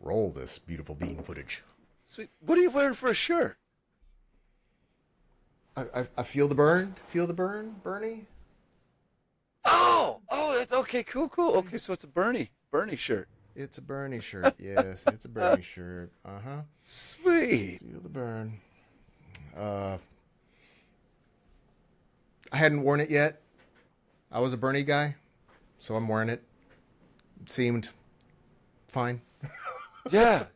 Roll this beautiful bean footage. Sweet. What are you wearing for a shirt? I feel the burn. Feel the burn, Bernie? Oh, it's okay, cool. Okay, so it's a Bernie shirt. It's a Bernie shirt. Yes, it's a Bernie shirt. Uh-huh. Sweet. Feel the burn. I hadn't worn it yet. I was a Bernie guy, so I'm wearing it. It seemed fine. Yeah.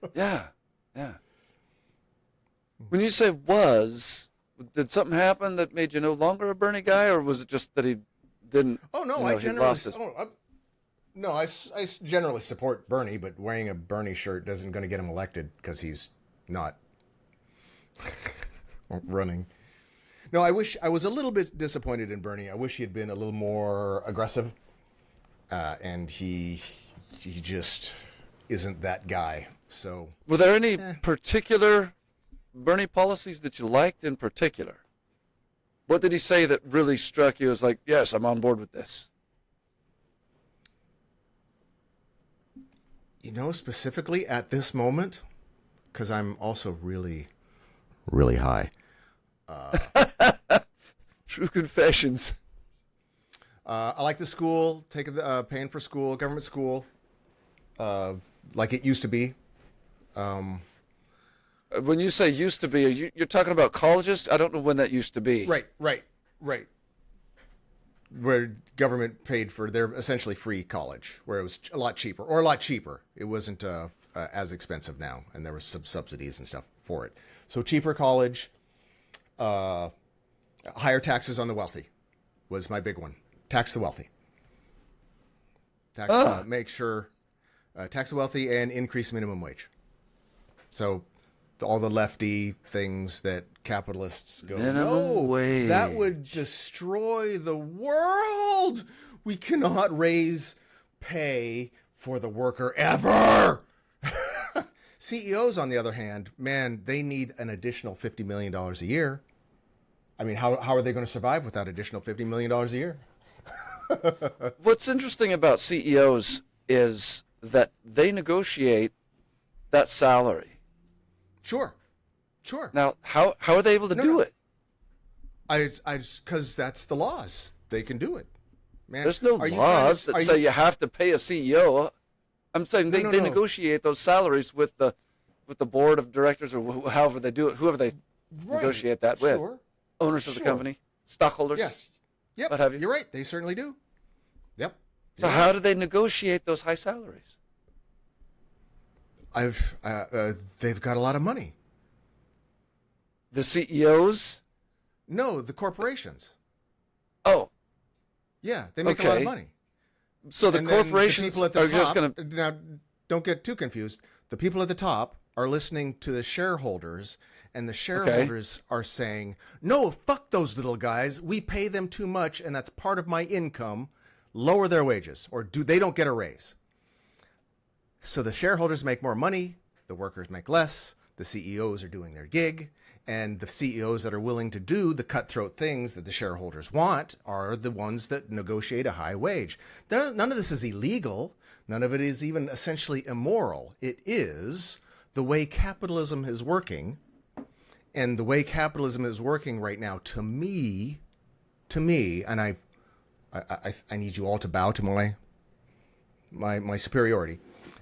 When you say was, did something happen that made you no longer a Bernie guy, or was it just that he didn't? Oh no, I generally. I generally support Bernie, but wearing a Bernie shirt isn't going to get him elected because he's not running. No, I was a little bit disappointed in Bernie. I wish he had been a little more aggressive, and he just isn't that guy. So, were there any particular Bernie policies that you liked in particular? What did he say that really struck you as like, yes, I'm on board with this? You know, specifically at this moment, because I'm also really, really high. True confessions. I like the school, paying for school, government school, like it used to be. When you say used to be, you're talking about colleges? I don't know when that used to be. Right. Where government paid for their essentially free college, where it was a lot cheaper. It wasn't as expensive now, and there was some subsidies and stuff for it. So cheaper college, higher taxes on the wealthy was my big one. Tax the wealthy. Make sure tax the wealthy and increase minimum wage. So all the lefty things that capitalists go, minimum wage. That would destroy the world. We cannot raise pay for the worker ever. CEOs, on the other hand, man, they need an additional $50 million a year. I mean, how are they going to survive without additional $50 million a year? What's interesting about CEOs is that they negotiate that salary. Sure. Now, how are they able to do it? Because that's the laws. They can do it. Man, there's no laws that say you have to pay a CEO. I'm saying they negotiate those salaries with the board of directors or however they do it, whoever they negotiate that with. Sure. Owners of the company, stockholders. Yes. Yep. What have you? You're right. They certainly do. Yep. So how do they negotiate those high salaries? They've got a lot of money. The CEOs? No, the corporations. Oh. Yeah, they make a lot of money. So the corporations are just going to... Now, don't get too confused. The people at the top are listening to the shareholders, and the shareholders are saying, no, fuck those little guys. We pay them too much, and that's part of my income. Lower their wages, or they don't get a raise. So the shareholders make more money, the workers make less, the CEOs are doing their gig, and the CEOs that are willing to do the cutthroat things that the shareholders want are the ones that negotiate a high wage. None of this is illegal. None of it is even essentially immoral. It is the way capitalism is working, and the way capitalism is working right now, to me, and I need you all to bow to my superiority.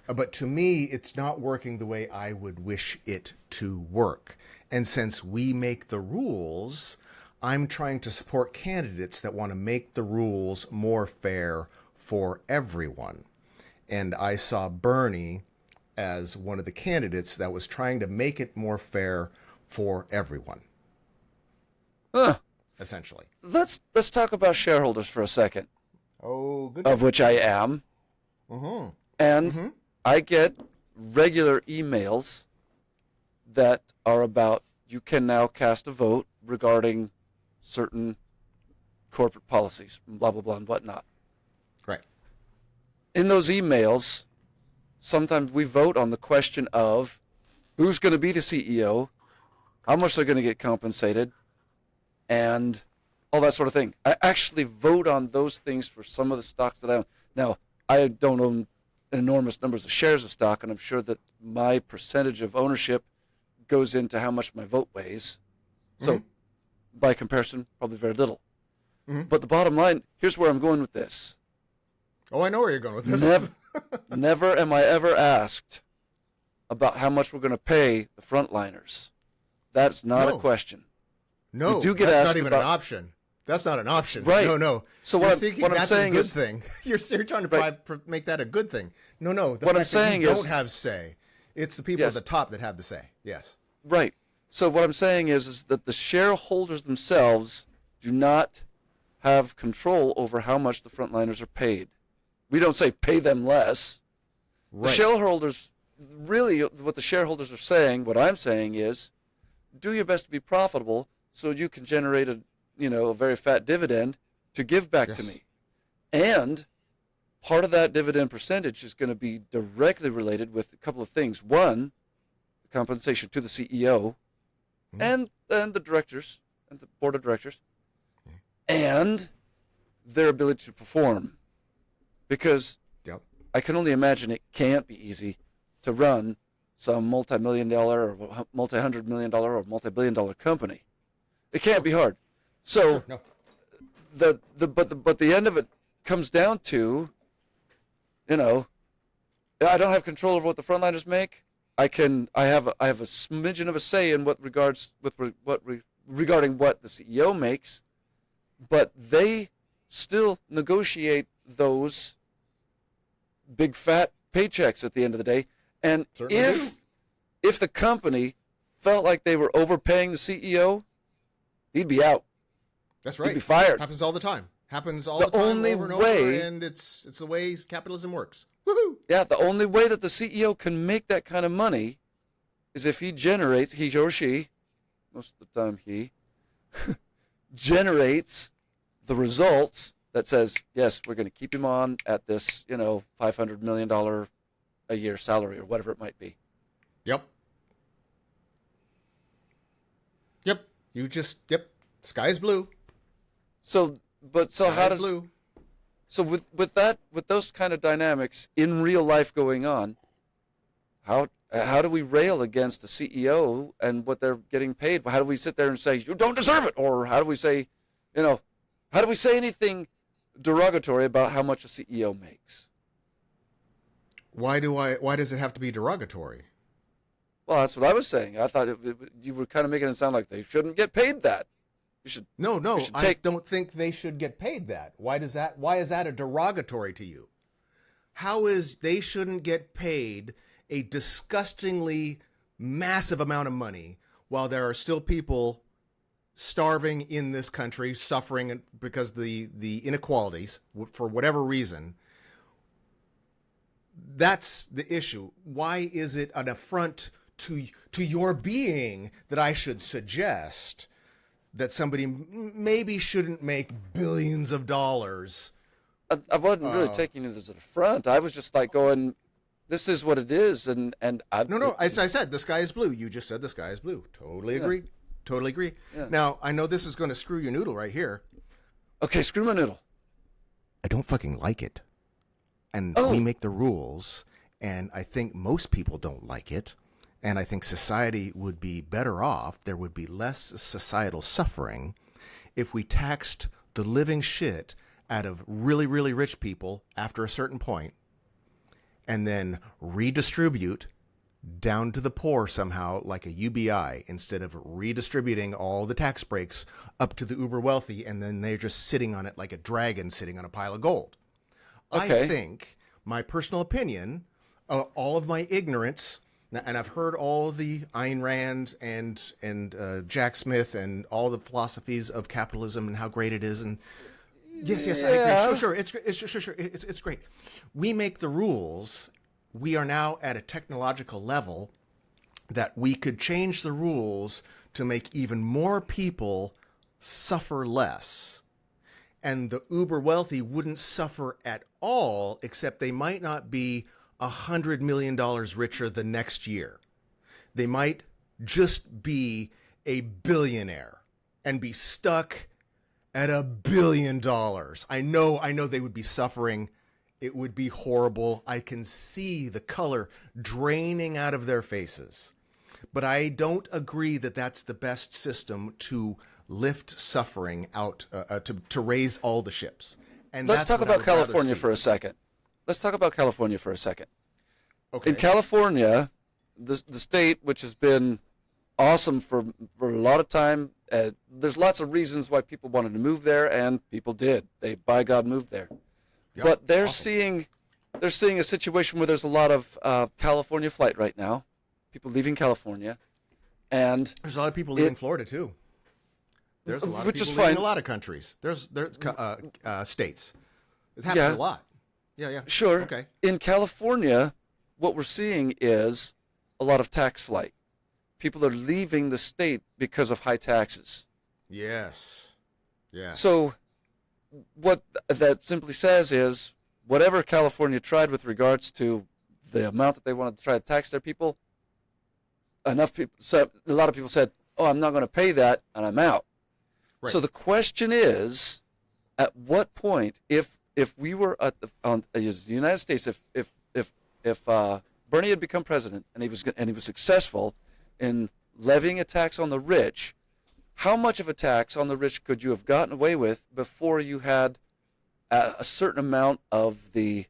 But to me, it's not working the way I would wish it to work. And since we make the rules, I'm trying to support candidates that want to make the rules more fair for everyone. And I saw Bernie as one of the candidates that was trying to make it more fair for everyone. Essentially. Let's talk about shareholders for a second. Oh, good. Of which I am. Mm-hmm. And I get regular emails that are about you can now cast a vote regarding certain corporate policies, blah, blah, blah, and whatnot. Right. In those emails, sometimes we vote on the question of who's going to be the CEO, how much they're going to get compensated, and all that sort of thing. I actually vote on those things for some of the stocks that I own. Now, I don't own enormous numbers of shares of stock, and I'm sure that my percentage of ownership goes into how much my vote weighs. So by comparison, probably very little. But the bottom line, here's where I'm going with this. Oh, I know where you're going with this. Never am I ever asked about how much we're going to pay the frontliners. That's not a question. No, we do get that's asked not even an option. That's not an option. Right. No. So what I'm that's saying a good is, thing. You're trying to make that a good thing. No. The what fact I'm saying that you is, don't have say. It's the people at the top that have the say. Yes. Right. So what I'm saying is that the shareholders themselves do not have control over how much the frontliners are paid. We don't say pay them less. Right. The shareholders, really what the shareholders are saying, what I'm saying is, do your best to be profitable so you can generate a very fat dividend to give back to me. And part of that dividend percentage is going to be directly related with a couple of things. One, the compensation to the CEO and the directors and the board of directors, and their ability to perform. Because I can only imagine it can't be easy to run some multi-million-dollar or multi-hundred-million-dollar or multi-billion-dollar company. It can't be hard. So but the end of it comes down to, I don't have control over what the frontliners make. I have a smidgen of a say in regarding what the CEO makes, but they still negotiate those big fat paychecks at the end of the day. And if the company felt like they were overpaying the CEO, he'd be out. That's right. He'd be fired. Happens all the time. Happens all the time, over and over, and it's the way capitalism works. Woohoo! Yeah, the only way that the CEO can make that kind of money is if he or she, most of the time he, generates the results that says, yes, we're going to keep him on at this, $500 million a year salary or whatever it might be. Yep. Sky's blue. So with those kind of dynamics in real life going on, how do we rail against the CEO and what they're getting paid? How do we sit there and say you don't deserve it, or how do we say, how do we say anything derogatory about how much a CEO makes? Why does it have to be derogatory? Well, that's what I was saying. I thought you were kind of making it sound like they shouldn't get paid that. I don't think they should get paid that. Why is that a derogatory to you? How is they shouldn't get paid a disgustingly massive amount of money while there are still people starving in this country, suffering because the inequalities for whatever reason? That's the issue. Why is it an affront to your being that I should suggest that somebody maybe shouldn't make billions of dollars? I wasn't really taking it as an affront. I was just like going, this is what it is, and as I said, the sky is blue. You just said the sky is blue. Totally agree. Totally agree. Yeah. Now, I know this is going to screw your noodle right here. Okay, screw my noodle. I don't fucking like it. And we make the rules, and I think most people don't like it. And I think society would be better off, there would be less societal suffering if we taxed the living shit out of really, really rich people after a certain point and then redistribute down to the poor somehow like a UBI instead of redistributing all the tax breaks up to the uber wealthy, and then they're just sitting on it like a dragon sitting on a pile of gold. Okay. I think, my personal opinion, all of my ignorance, and I've heard all the Ayn Rand and Jack Smith and all the philosophies of capitalism and how great it is, and yes, I agree. Sure, it's great. We make the rules. We are now at a technological level that we could change the rules to make even more people suffer less. And the uber wealthy wouldn't suffer at all, except they might not be $100 million richer the next year. They might just be a billionaire and be stuck at $1 billion. I know they would be suffering It would be horrible. I can see the color draining out of their faces. But I don't agree that that's the best system to lift suffering out, to raise all the ships. And let's talk about California for a second. Okay. In California, the state, which has been awesome for a lot of time, there's lots of reasons why people wanted to move there, and people did. They, by God, moved there. Yep, but they're awesome. seeing a situation where there's a lot of California flight right now, people leaving California, and there's a lot of people leaving Florida too. There's a lot of people leaving a lot of countries. There's states. It happens a lot. Yeah. Sure. Okay. In California, what we're seeing is a lot of tax flight. People are leaving the state because of high taxes. Yes. So what that simply says is whatever California tried with regards to the amount that they wanted to try to tax their people, a lot of people said, oh, I'm not going to pay that, and I'm out. Right. So the question is, at what point, if we were as the United States, if Bernie had become president and he was successful in levying a tax on the rich, how much of a tax on the rich could you have gotten away with before you had a certain amount of the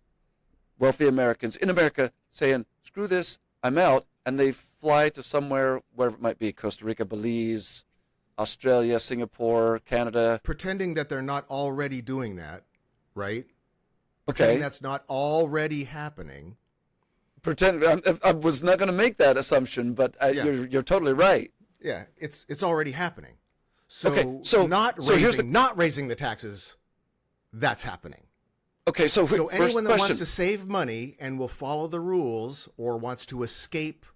wealthy Americans in America saying, screw this, I'm out, and they fly to somewhere, wherever it might be, Costa Rica, Belize, Australia, Singapore, Canada. Pretending that they're not already doing that, right? Okay. Pretending that's not already happening. I was not going to make that assumption, but you're totally right. Yeah, it's already happening. So, okay, so not raising the taxes, that's happening. Okay, so anyone that wants to save money and will follow the rules or wants to escape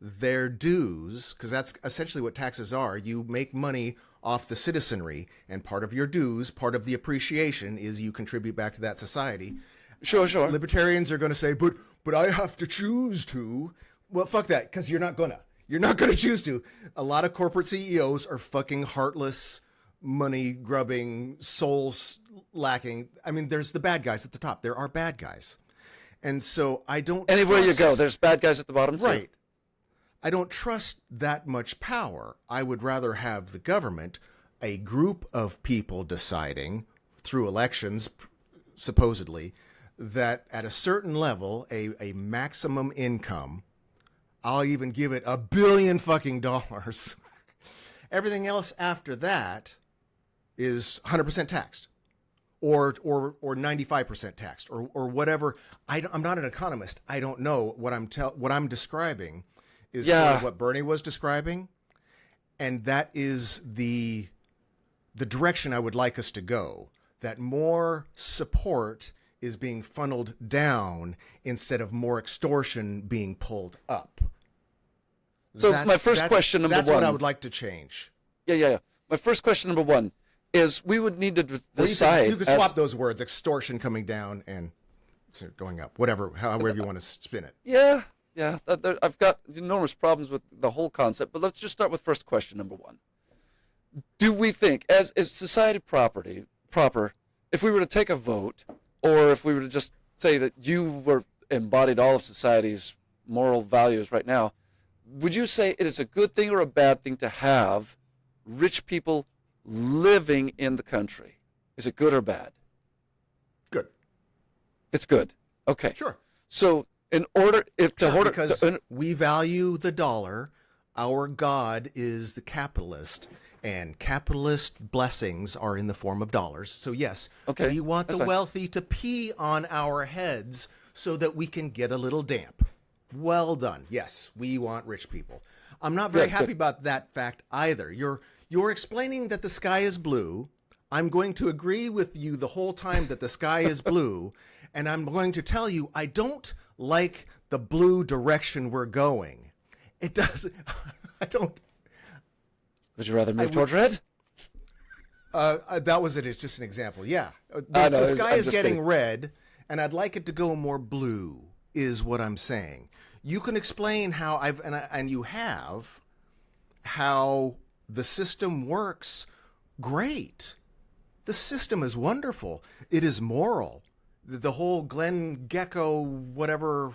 their dues, because that's essentially what taxes are. You make money off the citizenry, and part of your dues, part of the appreciation is you contribute back to that society. Sure. Libertarians are going to say, but I have to choose to. Well, fuck that, because you're not gonna. You're not going to choose to. A lot of corporate CEOs are fucking heartless, money-grubbing, souls-lacking. I mean, there's the bad guys at the top. There are bad guys. And so I don't Anywhere you go, there's bad guys at the bottom, too. Right. I don't trust that much power. I would rather have the government, a group of people deciding, through elections, supposedly, that at a certain level, a maximum income, I'll even give it $1 billion fucking dollars. Everything else after that is 100% taxed, or 95% taxed, or whatever. I'm not an economist. I don't know what I'm describing is sort of what Bernie was describing, and that is the direction I would like us to go. That more support is being funneled down instead of more extortion being pulled up. So my first question, number one. That's what I would like to change. Yeah. My first question, number one, is we would need to decide. You could swap those words, extortion coming down and going up, however you want to spin it. Yeah. I've got enormous problems with the whole concept, but let's just start with first question, number one. Do we think, as society proper, if we were to take a vote, or if we were to just say that you embodied all of society's moral values right now, would you say it is a good thing or a bad thing to have rich people living in the country? Is it good or bad? Good. It's good. Okay. Sure. So because we value the dollar, our God is the capitalist, and capitalist blessings are in the form of dollars. So yes, we want the wealthy to pee on our heads so that we can get a little damp. Well done. Yes, we want rich people. I'm not very happy about that fact either. You're explaining that the sky is blue. I'm going to agree with you the whole time that the sky is blue, and I'm going to tell you I don't like the blue direction we're going. It does. I don't. Would you rather move towards red? That was it. It's just an example. Yeah. The sky is getting red, and I'd like it to go more blue, is what I'm saying. You can explain how how the system works. Great. The system is wonderful. It is moral. The whole Glenn Gecko, whatever,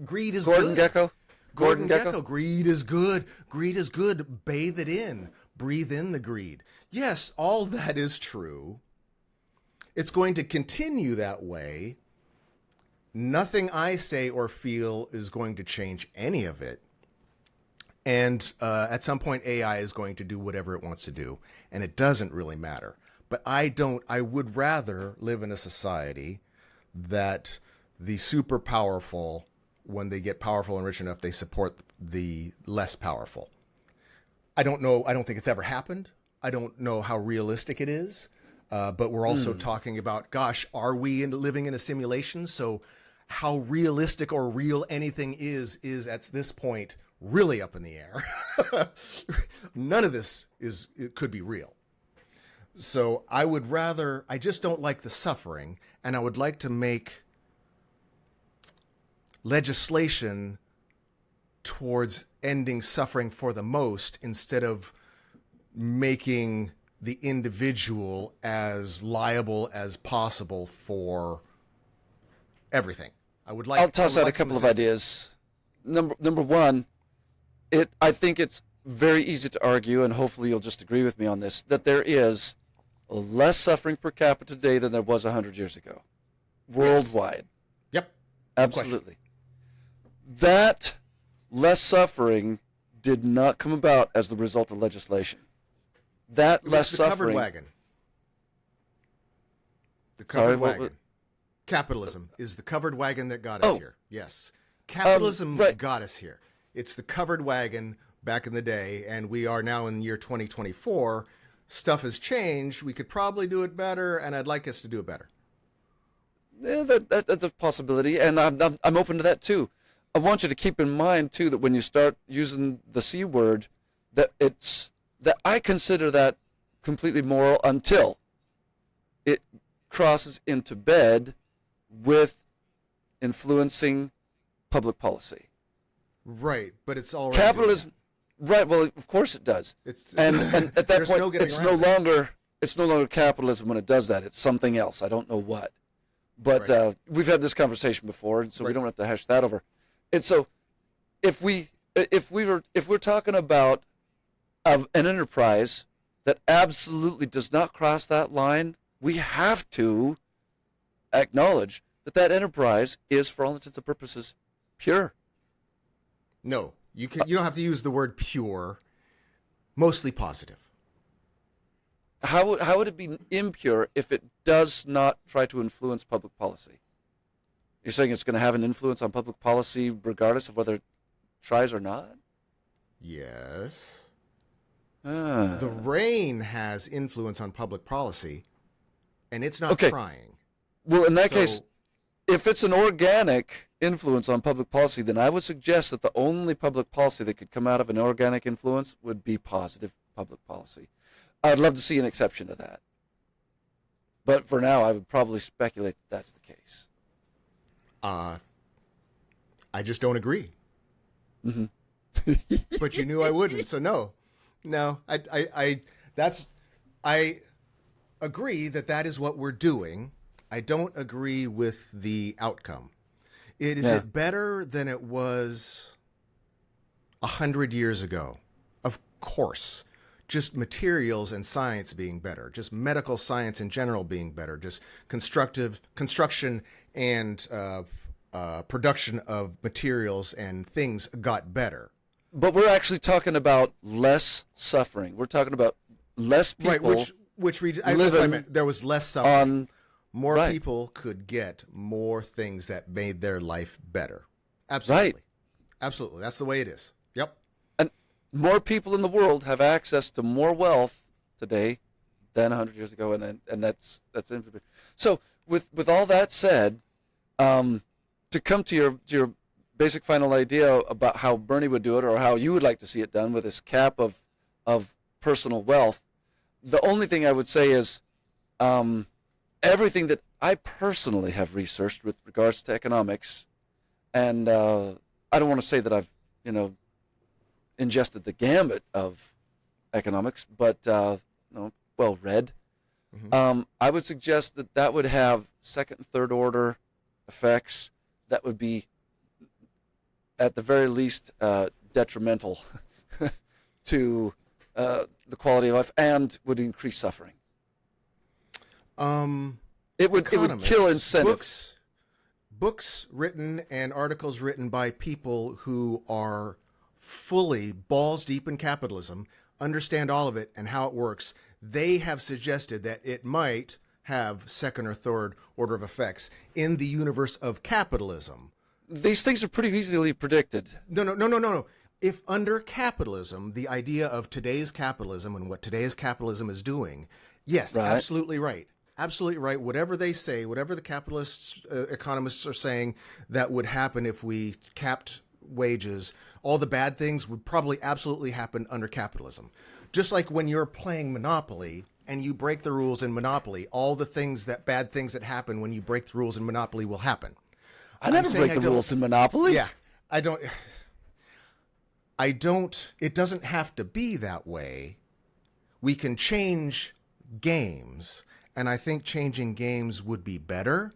greed is Gordon good. Gecko? Gordon Gecko. Greed is good. Greed is good. Bathe it in. Breathe in the greed. Yes, all that is true. It's going to continue that way. Nothing I say or feel is going to change any of it. And at some point, AI is going to do whatever it wants to do. And it doesn't really matter. But I would rather live in a society that the super powerful, when they get powerful and rich enough, they support the less powerful. I don't know. I don't think it's ever happened. I don't know how realistic it is. But we're also talking about, gosh, are we living in a simulation? So how realistic or real anything is at this point really up in the air. None of this it could be real. So I just don't like the suffering, and I would like to make legislation towards ending suffering for the most instead of making the individual as liable as possible for everything. I'll toss out a couple of ideas. Number one, I think it's very easy to argue, and hopefully you'll just agree with me on this, that there is less suffering per capita today than there was 100 years ago, worldwide. Yes. Yep. Absolutely. That less suffering did not come about as the result of legislation. That less suffering. Covered wagon. The covered wagon. Capitalism is the covered wagon that got us here. Yes. Capitalism got us here. It's the covered wagon back in the day, and we are now in the year 2024. Stuff has changed. We could probably do it better, and I'd like us to do it better. Yeah, that's a possibility, and I'm open to that too. I want you to keep in mind too that when you start using the C word, that I consider that completely moral until it crosses into bed with influencing public policy. Right, but it's already capitalism. Right, well, of course it does. And at that point, it's no longer capitalism when it does that. It's something else. I don't know what. But we've had this conversation before, and so we don't have to hash that over. And so, if we're talking about an enterprise that absolutely does not cross that line, we have to acknowledge that enterprise is, for all intents and purposes, pure. No, you don't have to use the word pure. Mostly positive. How would it be impure if it does not try to influence public policy? You're saying it's going to have an influence on public policy regardless of whether it tries or not? Yes. The rain has influence on public policy, and it's not trying. Well, in that case, if it's an organic influence on public policy, then I would suggest that the only public policy that could come out of an organic influence would be positive public policy. I'd love to see an exception to that. But for now, I would probably speculate that that's the case. I just don't agree. Mm-hmm. But you knew I wouldn't, so no. I agree that is what we're doing. I don't agree with the outcome. Is it better than it was 100 years ago? Of course. Just materials and science being better, just medical science in general being better, just construction and production of materials and things got better. But we're actually talking about less suffering. We're talking about less people. Right, I meant. There was less suffering. More people could get more things that made their life better. Absolutely. Right. Absolutely. That's the way it is. Yep. And more people in the world have access to more wealth today than 100 years ago, and that's so. With all that said, to come to your basic final idea about how Bernie would do it, or how you would like to see it done with this cap of personal wealth, the only thing I would say is everything that I personally have researched with regards to economics, and I don't want to say that I've ingested the gambit of economics, but well read. I would suggest that would have second and third order effects that would be, at the very least, detrimental to the quality of life and would increase suffering. It would kill incentives. Books written and articles written by people who are fully balls deep in capitalism, understand all of it and how it works. They have suggested that it might have second or third order of effects in the universe of capitalism. These things are pretty easily predicted. No. If under capitalism, the idea of today's capitalism and what today's capitalism is doing, yes, right. Absolutely right. Absolutely right. Whatever they say, whatever the capitalists, economists are saying that would happen if we capped wages, all the bad things would probably absolutely happen under capitalism. Just like when you're playing Monopoly and you break the rules in Monopoly, all the bad things that happen when you break the rules in Monopoly will happen. I never break the rules in Monopoly. Yeah, I don't. It doesn't have to be that way. We can change games, and I think changing games would be better.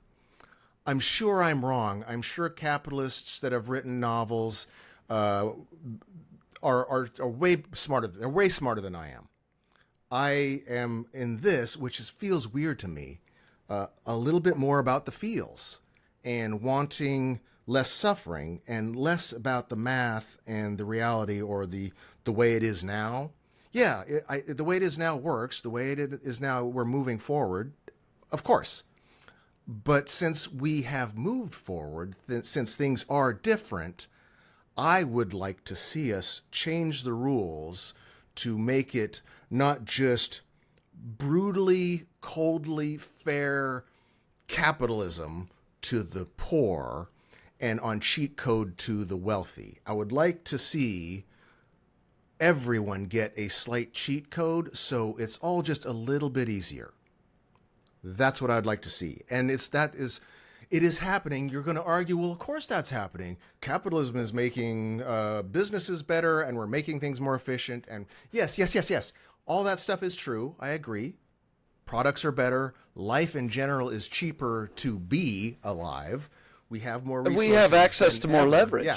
I'm sure I'm wrong. I'm sure capitalists that have written novels are way smarter. They're way smarter than I am. I am in this, which feels weird to me, a little bit more about the feels and wanting less suffering and less about the math and the reality or the way it is now. Yeah, the way it is now works. The way it is now, we're moving forward, of course. But since we have moved forward, since things are different, I would like to see us change the rules to make it not just brutally, coldly fair capitalism to the poor and on cheat code to the wealthy. I would like to see everyone get a slight cheat code so it's all just a little bit easier. That's what I'd like to see. And it is happening. You're going to argue, well, of course that's happening. Capitalism is making businesses better and we're making things more efficient. And yes. All that stuff is true. I agree. Products are better. Life in general is cheaper to be alive. We have more resources. We have access to more leverage. Yeah.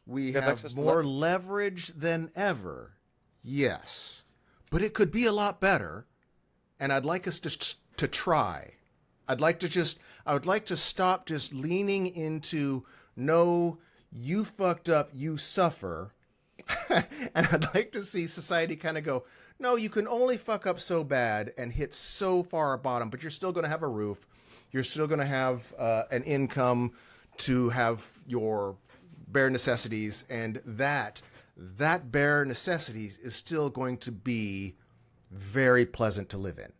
We have more leverage than ever. Yes. But it could be a lot better. And I'd like us to try. I would like to stop just leaning into, no, you fucked up, you suffer. And I'd like to see society kind of go, no, you can only fuck up so bad and hit so far bottom, but you're still going to have a roof. You're still going to have an income to have your bare necessities. And that bare necessities is still going to be very pleasant to live in.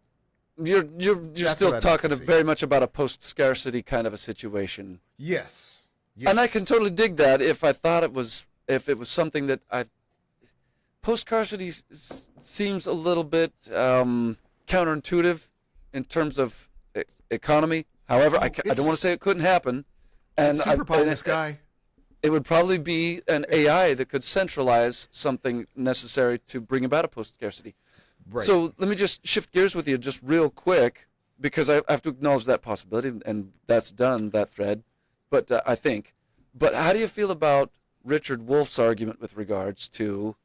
You're still talking very much about a post-scarcity kind of a situation. Yes. And I can totally dig that if it was something that post-scarcity seems a little bit counterintuitive in terms of economy. However, I don't want to say it couldn't happen. And super pie in the sky. It would probably be an AI that could centralize something necessary to bring about a post-scarcity. Right. So let me just shift gears with you just real quick, because I have to acknowledge that possibility, and that's done, that thread. But But how do you feel about Richard Wolff's argument with regards to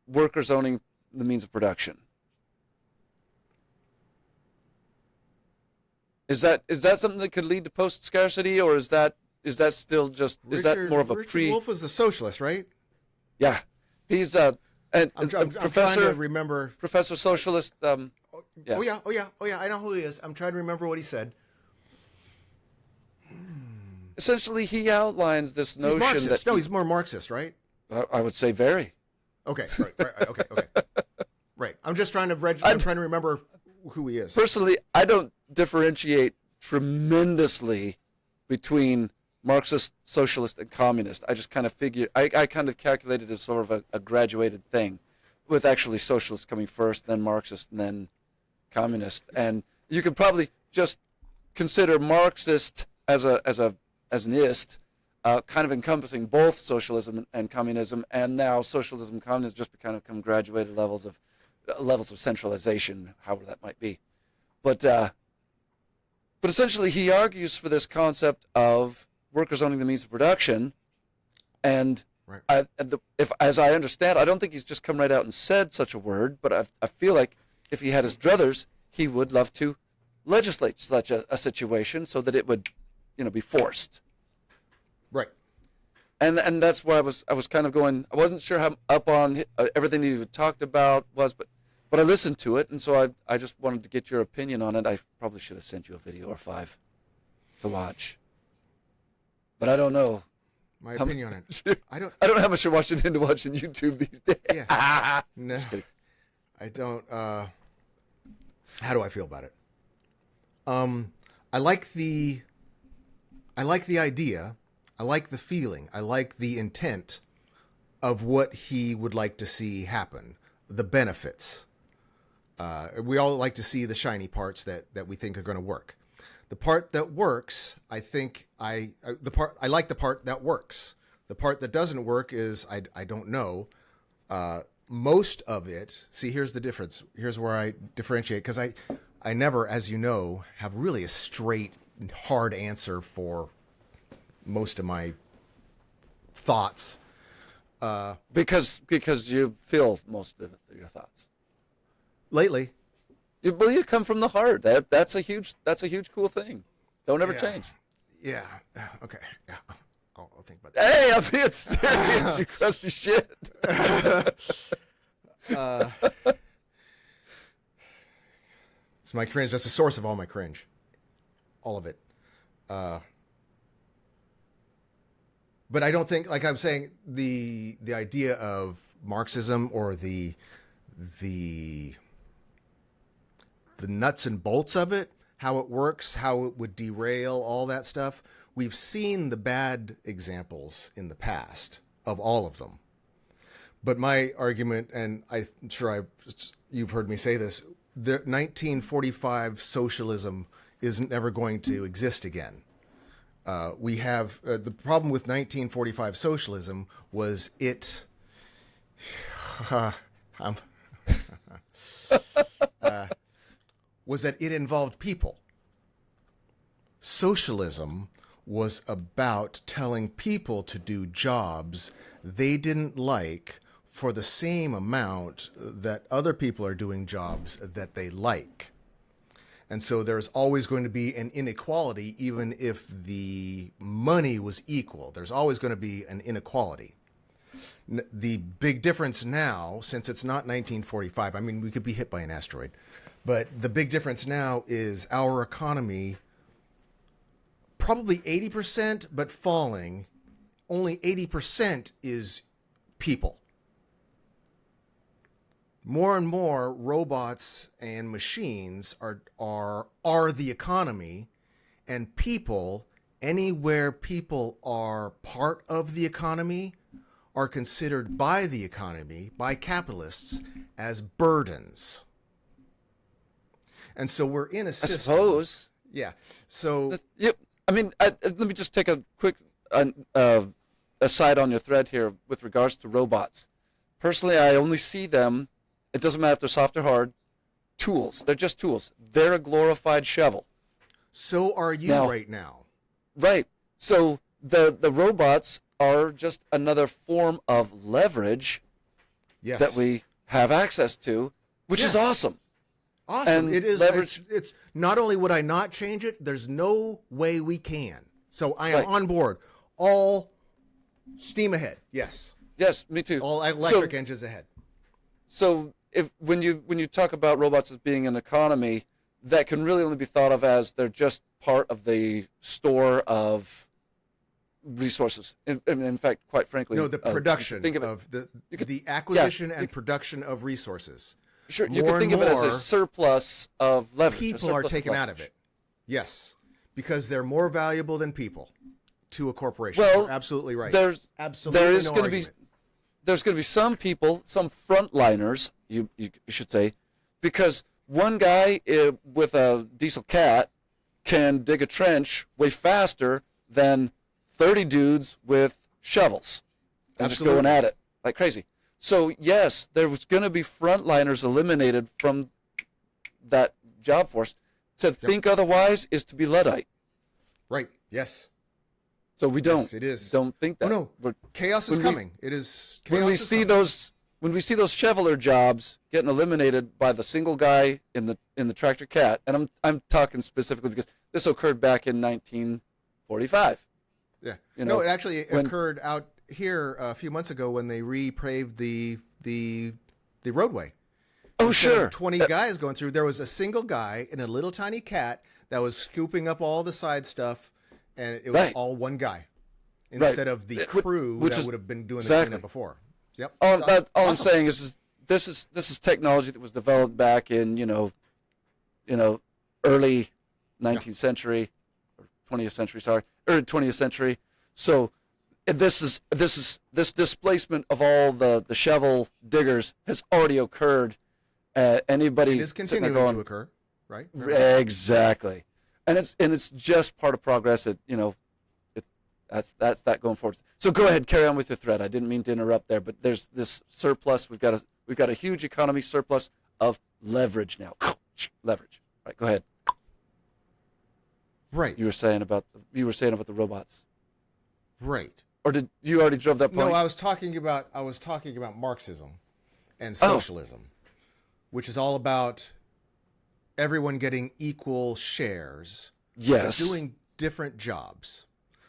workers owning the means of production? Is that something that could lead to post-scarcity, or is that still just that more of a Richard Wolff was a socialist, right? Yeah, he's I'm trying to remember. Professor socialist. Yeah. Oh yeah. I know who he is. I'm trying to remember what he said. Essentially, he outlines this notion that he's more Marxist, right? I would say very. Okay. Right. Okay. Right. I'm just trying to. I'm trying to remember who he is. Personally, I don't differentiate tremendously between Marxist, socialist, and communist. I just kind of figure, I kind of calculated as sort of a graduated thing, with actually socialist coming first, then Marxist, and then communist. And you could probably just consider Marxist as an ist, kind of encompassing both socialism and communism, and now socialism and communism just kind of become graduated levels of levels of centralization, however that might be. But essentially, he argues for this concept of workers owning the means of production, and right. if, as I understand, I don't think he's just come right out and said such a word, but I feel like if he had his druthers, he would love to legislate such a situation so that it would, be forced. Right. And that's why I was kind of going. I wasn't sure how up on everything that you talked about was, but I listened to it, and so I just wanted to get your opinion on it. I probably should have sent you a video or 5 to watch, but I don't know. My opinion on it. I don't know how much you're watching YouTube these days. Yeah. No, I don't. How do I feel about it? I like the idea. I like the feeling. I like the intent of what he would like to see happen. The benefits. We all like to see the shiny parts that we think are going to work. The part that works, I like the part that works. The part that doesn't work is I don't know. Most of it. See, here's the difference. Here's where I differentiate, because I never, as you know, have really a straight, hard answer for most of my thoughts. Because you feel most of your thoughts Lately. You come from the heart. That's a huge cool thing. Don't ever change. Yeah. Okay. Yeah. I'll think about that. Hey, I'm being serious, you crusty shit. It's my cringe. That's the source of all my cringe. All of it. But I don't think, like I'm saying, the idea of Marxism or the nuts and bolts of it, how it works, how it would derail, all that stuff. We've seen the bad examples in the past of all of them. But my argument, and I'm sure you've heard me say this, the 1945 socialism isn't ever going to exist again. We have the problem with 1945 socialism was it. Was that it involved people. Socialism was about telling people to do jobs they didn't like for the same amount that other people are doing jobs that they like. And so there's always going to be an inequality, even if the money was equal. There's always going to be an inequality. The big difference now, since it's not 1945, I mean, we could be hit by an asteroid, but the big difference now is our economy, probably 80%, but falling, only 80% is people. More and more robots and machines are the economy, and people, anywhere people are part of the economy, are considered by the economy, by capitalists, as burdens. And so we're in a system. I suppose. Yeah. So. Yep. I mean, let me just take a quick aside on your thread here with regards to robots. Personally, I only see them. It doesn't matter if they're soft or hard. Tools. They're just tools. They're a glorified shovel. So are you right now. Right. So the robots are just another form of leverage that we have access to, which is awesome. Awesome. And it is. Leverage, it's not only would I not change it, there's no way we can. So I am on board. All steam ahead. Yes. Yes, me too. All electric engines ahead. So when you talk about robots as being an economy, that can really only be thought of as they're just part of the store of resources. In fact, quite frankly, no, the production of the acquisition and production of resources. Sure, you can think of it as a surplus of leverage. People are taken out of it. Yes, because they're more valuable than people to a corporation. Well, you're absolutely right. There's going to be some people, some frontliners, you should say, because one guy with a diesel cat can dig a trench way faster than 30 dudes with shovels and just going at it like crazy. So yes, there was going to be frontliners eliminated from that job force. To think otherwise is to be Luddite. Right. Yes. So we don't. Yes, it is. Don't think that. Oh no. Chaos is coming. It is. Chaos when we see those shoveler jobs getting eliminated by the single guy in the tractor cat, and I'm talking specifically because this occurred back in 1945. Yeah. No, it actually occurred out here a few months ago when they repaved the roadway. Oh, Instead sure. of 20 guys going through, there was a single guy in a little tiny cat that was scooping up all the side stuff, and it was all one guy instead of the crew that would have been doing the cleanup before. Yep. All I'm saying is this is technology that was developed back in early 19th century or 20th century. Sorry, early 20th century. So this displacement of all the shovel diggers has already occurred. Anybody it is continuing to occur, right? Exactly, and it's just part of progress. That's that going forward. So go ahead, carry on with your thread. I didn't mean to interrupt there, but there's this surplus. We've got a huge economy surplus of leverage now. Leverage. Right. Go ahead. Right. You were saying about the robots. Right. Or did you already drove that point? No, I was talking about Marxism and socialism. Which is all about everyone getting equal shares. Yes. Doing different jobs.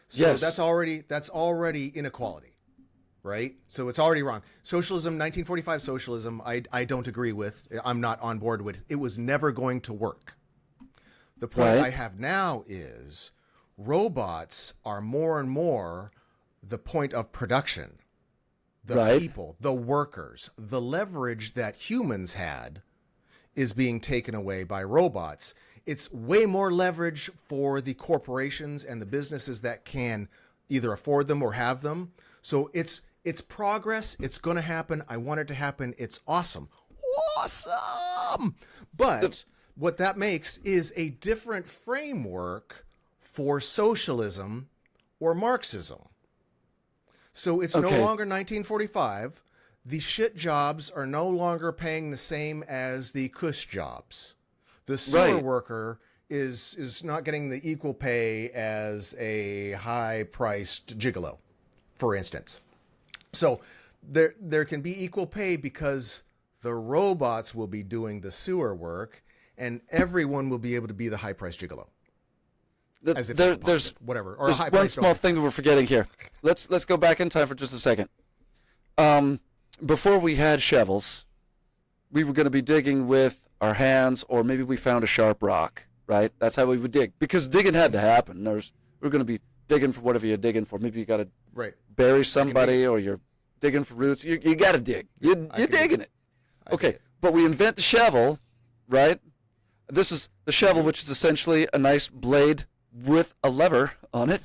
So that's already inequality, right? So it's already wrong. Socialism, 1945 socialism, I don't agree with. I'm not on board with. It was never going to work. The point I have now is robots are more and more the point of production. The people, the workers, the leverage that humans had is being taken away by robots. It's way more leverage for the corporations and the businesses that can either afford them or have them. So it's progress. It's going to happen. I want it to happen. It's awesome. Awesome. But what that makes is a different framework for socialism or Marxism. So it's no longer 1945. The shit jobs are no longer paying the same as the cush jobs. The sewer worker is not getting the equal pay as a high-priced gigolo, for instance. So there can be equal pay because the robots will be doing the sewer work, and everyone will be able to be the high-priced gigolo. As if there's whatever. Or there's one small thing that we're forgetting here. Let's go back in time for just a second. Before we had shovels, we were going to be digging with our hands, or maybe we found a sharp rock, right? That's how we would dig, because digging had to happen. We're going to be digging for whatever you're digging for. Maybe you got to bury somebody, or you're digging for roots. You got to dig. You're digging it. Okay, but we invent the shovel, right? This is the shovel, which is essentially a nice blade with a lever on it.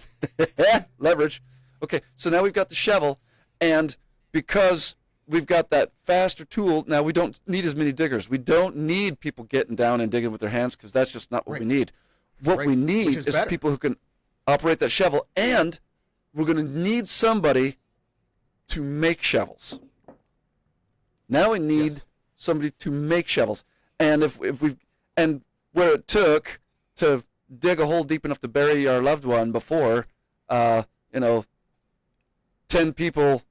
Leverage. Okay, so now we've got the shovel, and because we've got that faster tool, now we don't need as many diggers. We don't need people getting down and digging with their hands, because that's just not what we need. What we need is people who can operate that shovel, and we're going to need somebody to make shovels. Now we need somebody to make shovels. And if we've, and where it took to dig a hole deep enough to bury our loved one before, 10 people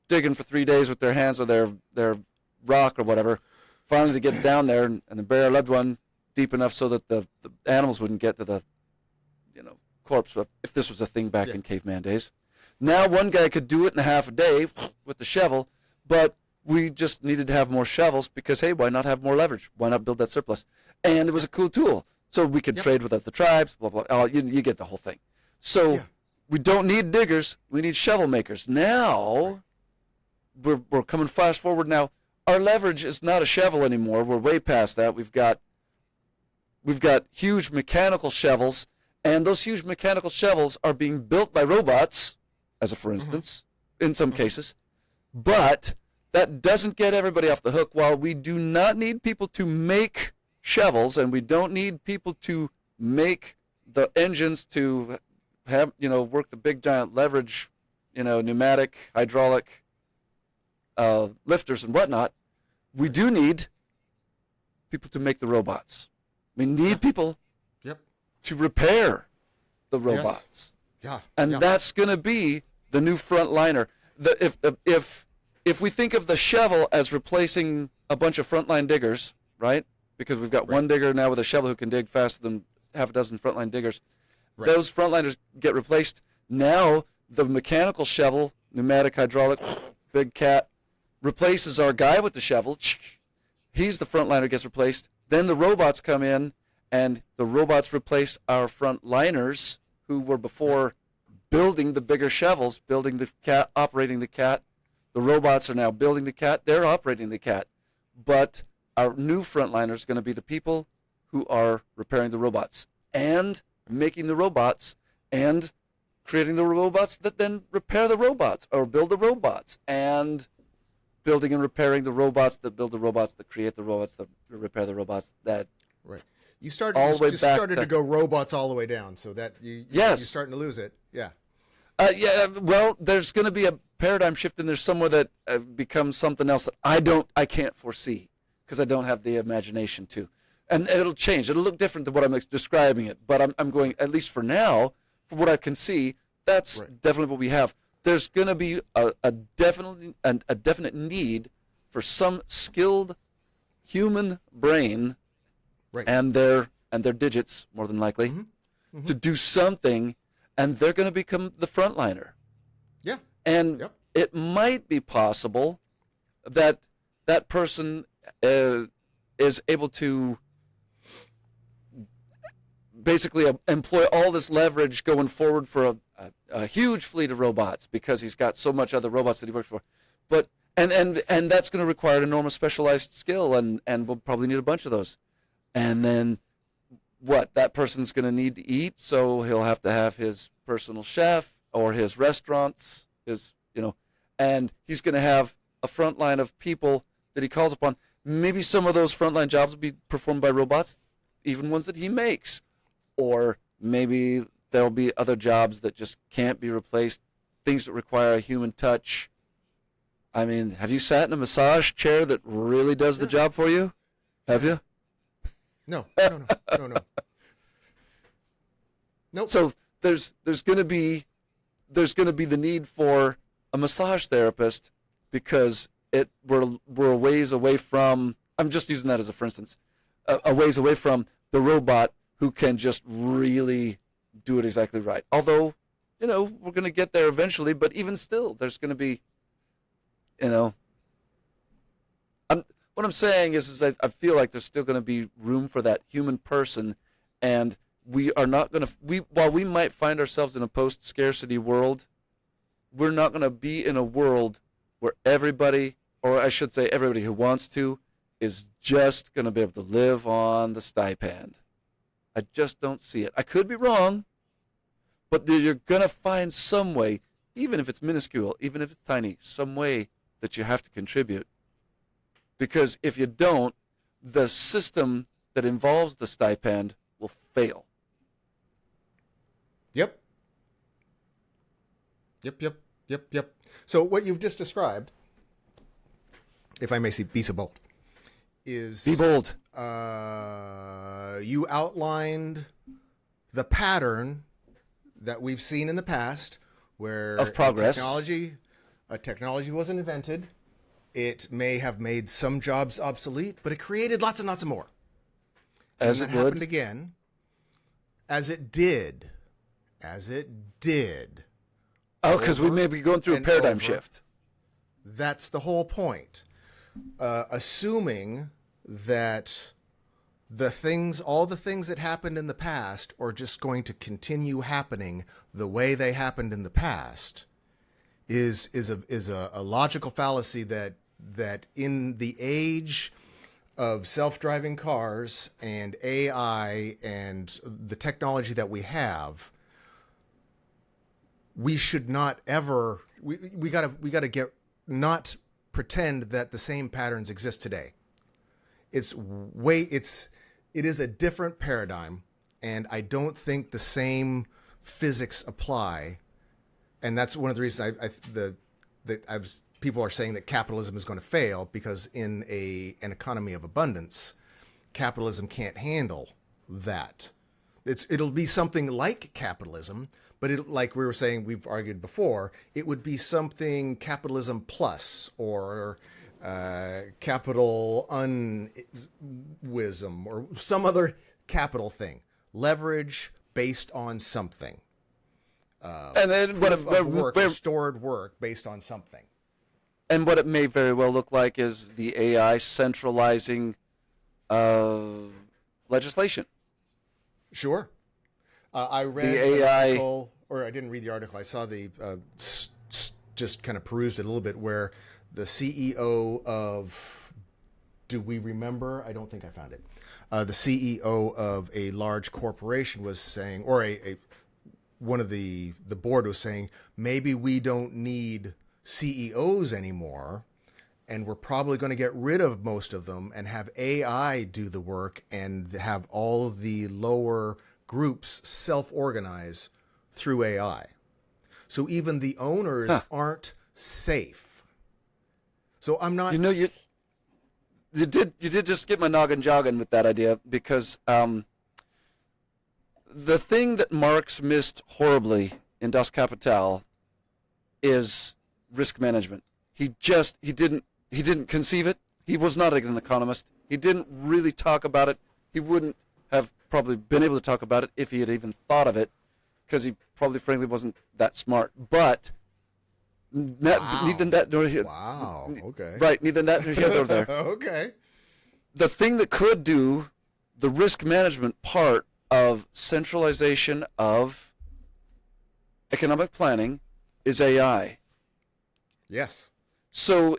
digging for 3 days with their hands or their rock or whatever, finally to get down there and then bury our loved one deep enough so that the animals wouldn't get to the corpse, if this was a thing back in caveman days. Now one guy could do it in a half a day with the shovel, but we just needed to have more shovels because, hey, why not have more leverage? Why not build that surplus? And it was a cool tool. So we could trade with the tribes, blah, blah. Oh, you get the whole thing. So we don't need diggers. We need shovel makers. Now we're coming fast forward now. Our leverage is not a shovel anymore. We're way past that. We've got huge mechanical shovels, and those huge mechanical shovels are being built by robots, as a for instance, in some cases. But that doesn't get everybody off the hook. While we do not need people to make shovels, and we don't need people to make the engines to have, work the big giant leverage, pneumatic, hydraulic, lifters and whatnot, we do need people to make the robots. We need people to repair the robots. Yeah. And that's going to be the new frontliner. If we think of the shovel as replacing a bunch of frontline diggers, right? Because we've got one digger now with a shovel who can dig faster than half a dozen frontline diggers. Right. Those frontliners get replaced. Now the mechanical shovel, pneumatic, hydraulic, big cat, replaces our guy with the shovel. He's the frontliner, gets replaced. Then the robots come in, and the robots replace our frontliners who were before building the bigger shovels, building the cat, operating the cat. The robots are now building the cat. They're operating the cat. But our new frontliners are going to be the people who are repairing the robots and making the robots and creating the robots that then repair the robots or build the robots and building and repairing the robots that build the robots that create the robots that repair the robots that you started to go robots all the way down, so that you're starting to lose it. Well, there's going to be a paradigm shift in there somewhere that becomes something else that I can't foresee because I don't have the imagination to. And it'll change. It'll look different than what I'm describing it. But I'm going, at least for now, from what I can see, that's definitely what we have. There's going to be a definite need for some skilled human brain and their digits, more than likely, to do something, and they're going to become the frontliner. Yeah. And it might be possible that that person is able to basically employ all this leverage going forward for a huge fleet of robots because he's got so much other robots that he works for. But and that's going to require an enormous specialized skill, and we'll probably need a bunch of those. And then that person's going to need to eat, so he'll have to have his personal chef or his restaurants, and he's going to have a front line of people that he calls upon. Maybe some of those frontline jobs will be performed by robots, even ones that he makes. Or maybe there'll be other jobs that just can't be replaced, things that require a human touch. I mean, have you sat in a massage chair that really does the job for you? Have you? No. Nope. So there's going to be the need for a massage therapist because we're a ways away from. I'm just using that as a for instance, a ways away from the robot who can just really do it exactly right. Although, we're going to get there eventually, but even still, there's going to be, what I'm saying is I feel like there's still going to be room for that human person, and we are not going to, while we might find ourselves in a post-scarcity world, we're not going to be in a world where everybody, or I should say everybody who wants to, is just going to be able to live on the stipend. I just don't see it. I could be wrong, but you're going to find some way, even if it's minuscule, even if it's tiny, some way that you have to contribute. Because if you don't, the system that involves the stipend will fail. Yep. So what you've just described, if I may be so bold, is... Be bold. You outlined the pattern that we've seen in the past where of progress. A technology wasn't invented. It may have made some jobs obsolete, but it created lots and lots of more. As and it that would. happened again. As it did. Oh, because we may be going through a paradigm shift. That's the whole point. Assuming that all the things that happened in the past are just going to continue happening the way they happened in the past is a logical fallacy that in the age of self-driving cars and AI and the technology that we have, we should not ever we gotta get not pretend that the same patterns exist today. It is a different paradigm, and I don't think the same physics apply. And that's one of the reasons people are saying that capitalism is going to fail because in an economy of abundance, capitalism can't handle that. It'll be something like capitalism, but like we were saying, we've argued before, it would be something capitalism plus or capital unwisdom or some other capital thing. Leverage based on something. And then stored work based on something. And what it may very well look like is the AI centralizing legislation. Sure. I read the AI, article, or I didn't read the article. I saw the just kind of perused it a little bit, where the CEO of, do we remember? I don't think I found it. The CEO of a large corporation was saying, or one of the board was saying, maybe we don't need CEOs anymore, and we're probably going to get rid of most of them and have AI do the work and have all the lower groups self-organize through AI. So even the owners aren't safe. So I'm not... You did just get my noggin jogging with that idea, because the thing that Marx missed horribly in Das Kapital is risk management. He didn't conceive it. He was not an economist. He didn't really talk about it. He wouldn't have probably been able to talk about it if he had even thought of it, because he probably frankly wasn't that smart. But neither that nor here. Wow. Okay. Right. Neither that nor here nor there. Okay. The thing that could do the risk management part of centralization of economic planning is AI. Yes. So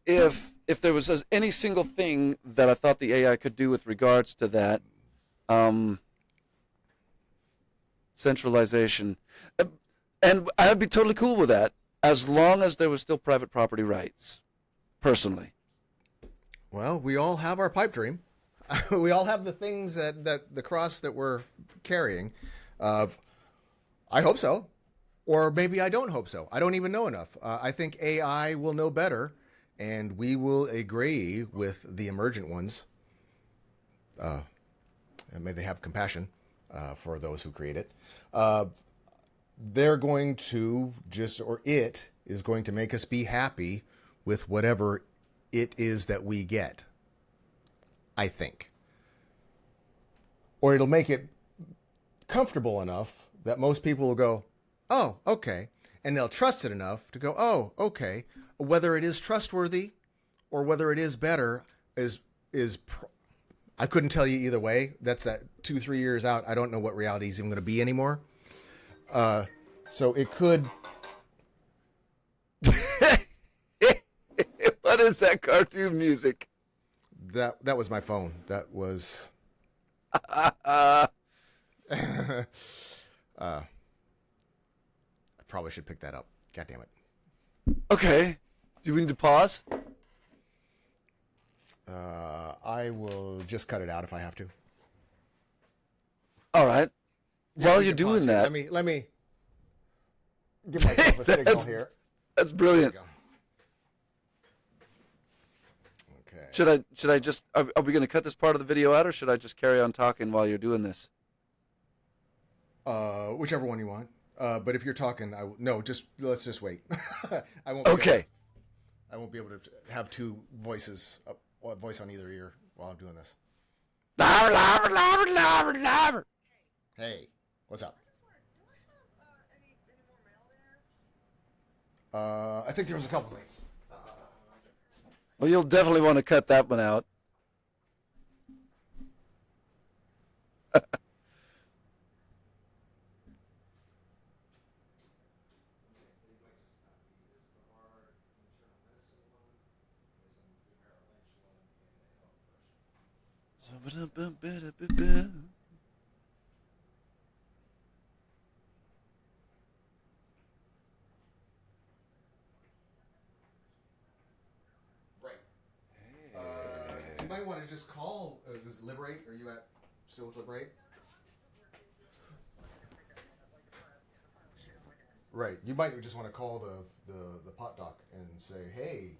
if there was any single thing that I thought the AI could do with regards to that, centralization, and I would be totally cool with that as long as there was still private property rights, personally. Well, we all have our pipe dream. We all have the things that the cross that we're carrying. I hope so. Or maybe I don't hope so. I don't even know enough. I think AI will know better, and we will agree with the emergent ones. And may they have compassion for those who create it. They're going to it is going to make us be happy with whatever it is that we get, I think. Or it'll make it comfortable enough that most people will go, oh, okay. And they'll trust it enough to go, oh, okay. Whether it is trustworthy or whether it is better I couldn't tell you either way. That's 2-3 years out. I don't know what reality is even going to be anymore. So it could... What is that cartoon music? That was my phone. That was... I probably should pick that up. God damn it. Okay. Do we need to pause? I will just cut it out if I have to. All right. Yeah, while you're doing that... Let me give myself a signal here. That's brilliant. Okay. Should I just... Are we going to cut this part of the video out, or should I just carry on talking while you're doing this? Whichever one you want. But if you're talking, let's just wait. I won't. Okay. I won't be able to have two voices, a voice on either ear while I'm doing this. Hey, what's up? I think there was a couple things. Well, you'll definitely want to cut that one out. You might want to just call. Does it Liberate? Are you still with Liberate? Right. You might just want to call the pot doc and and say, hey,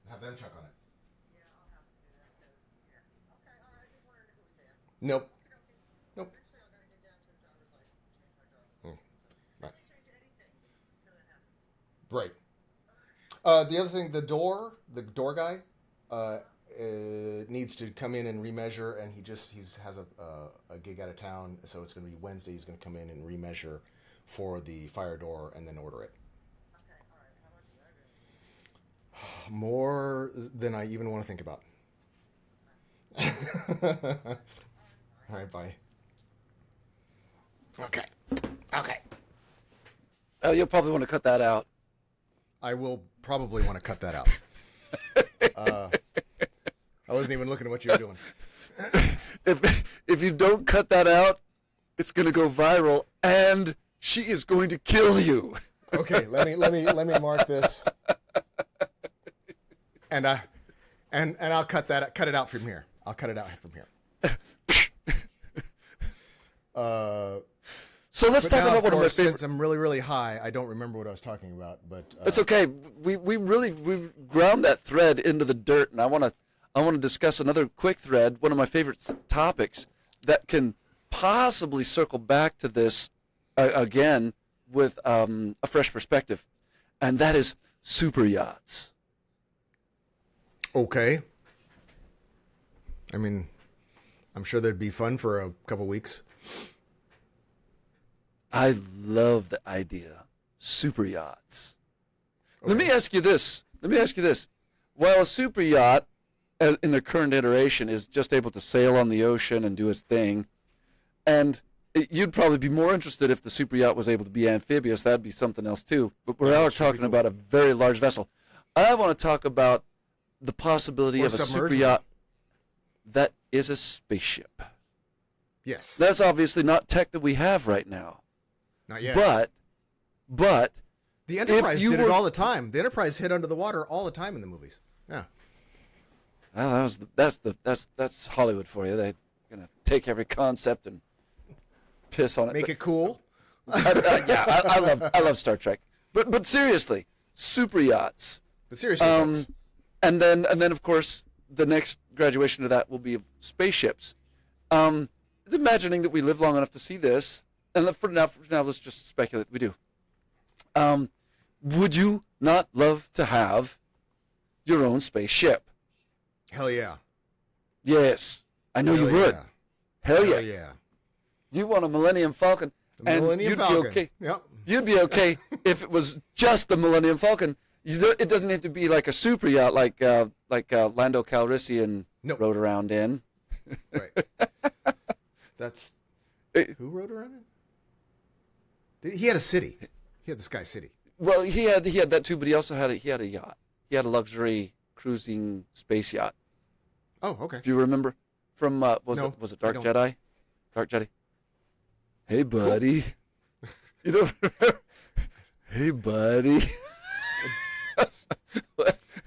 have them check on it. Yeah, I'll have to do that because, yeah. Okay, all right. I just wondered if it was there. Nope. Okay. Nope. Eventually, I'm going to get down to the driver's license, change my driver's Mm. license. Right. I can't change anything until that happens. Right. The other thing, the door guy, needs to come in and remeasure, and he has a gig out of town, so it's going to be Wednesday. He's going to come in and remeasure for the fire door and then order it. Okay, all right. How much is that going to be? More than I even want to think about. All right, bye. Okay. Oh, you'll probably want to cut that out. I will probably want to cut that out. I wasn't even looking at what you were doing. If you don't cut that out, it's going to go viral, and she is going to kill you. Okay, let me mark this, and I'll cut it out from here. So let's talk about one of my favorite. Since I'm really, really high, I don't remember what I was talking about. But It's okay. We ground that thread into the dirt, and I want to discuss another quick thread. One of my favorite topics that can possibly circle back to this again with a fresh perspective, and that is super yachts. Okay. I mean, I'm sure that'd be fun for a couple weeks. I love the idea. Super yachts. Okay. Let me ask you this. While a super yacht, in their current iteration, is just able to sail on the ocean and do its thing, and you'd probably be more interested if the super yacht was able to be amphibious. That'd be something else too. But we're now talking about a very large vessel. I want to talk about the possibility of a super yacht that is a spaceship. Yes. That's obviously not tech that we have right now. Not yet. But the Enterprise did it all the time. The Enterprise hit under the water all the time in the movies. Yeah. Well, that's Hollywood for you. They're gonna take every concept and piss on it. Make it cool. I love Star Trek. But seriously, super yachts. But seriously, folks. And then of course the next graduation to that will be spaceships. Imagining that we live long enough to see this, and for now let's just speculate that we do. Would you not love to have your own spaceship? Hell yeah. Yes, I know you would. Yeah. Hell yeah. Yeah. You want a Millennium Falcon, Millennium Falcon. Be okay. Yep. You'd be okay if it was just the Millennium Falcon. It doesn't have to be like a super yacht like Lando Calrissian rode around in. Right. That's who rode around in? He had a city. He had the Sky City. Well, he had that too, but he also had a yacht. He had a luxury cruising space yacht. Oh, okay. Do you remember from was it Dark Jedi? Dark Jedi. Hey, buddy. Cool. You don't remember? Hey, buddy.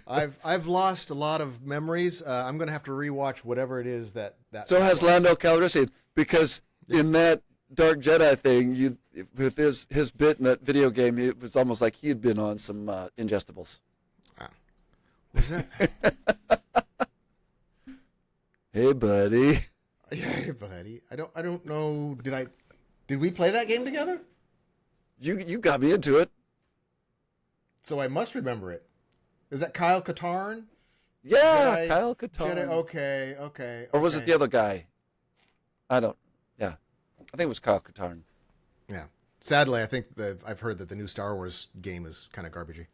I've lost a lot of memories. I'm gonna have to rewatch whatever it is that. So has Lando Calrissian, because in that Dark Jedi thing, with his bit in that video game, it was almost like he had been on some ingestibles. Wow. Was that? Hey, buddy. Yeah, hey, buddy. I don't know. Did we play that game together? You got me into it. So I must remember it. Is that Kyle Katarn? Yeah, Kyle Katarn. Okay. Or was it the other guy? I think it was Kyle Katarn. Yeah. Sadly, I think I've heard that the new Star Wars game is kind of garbagey.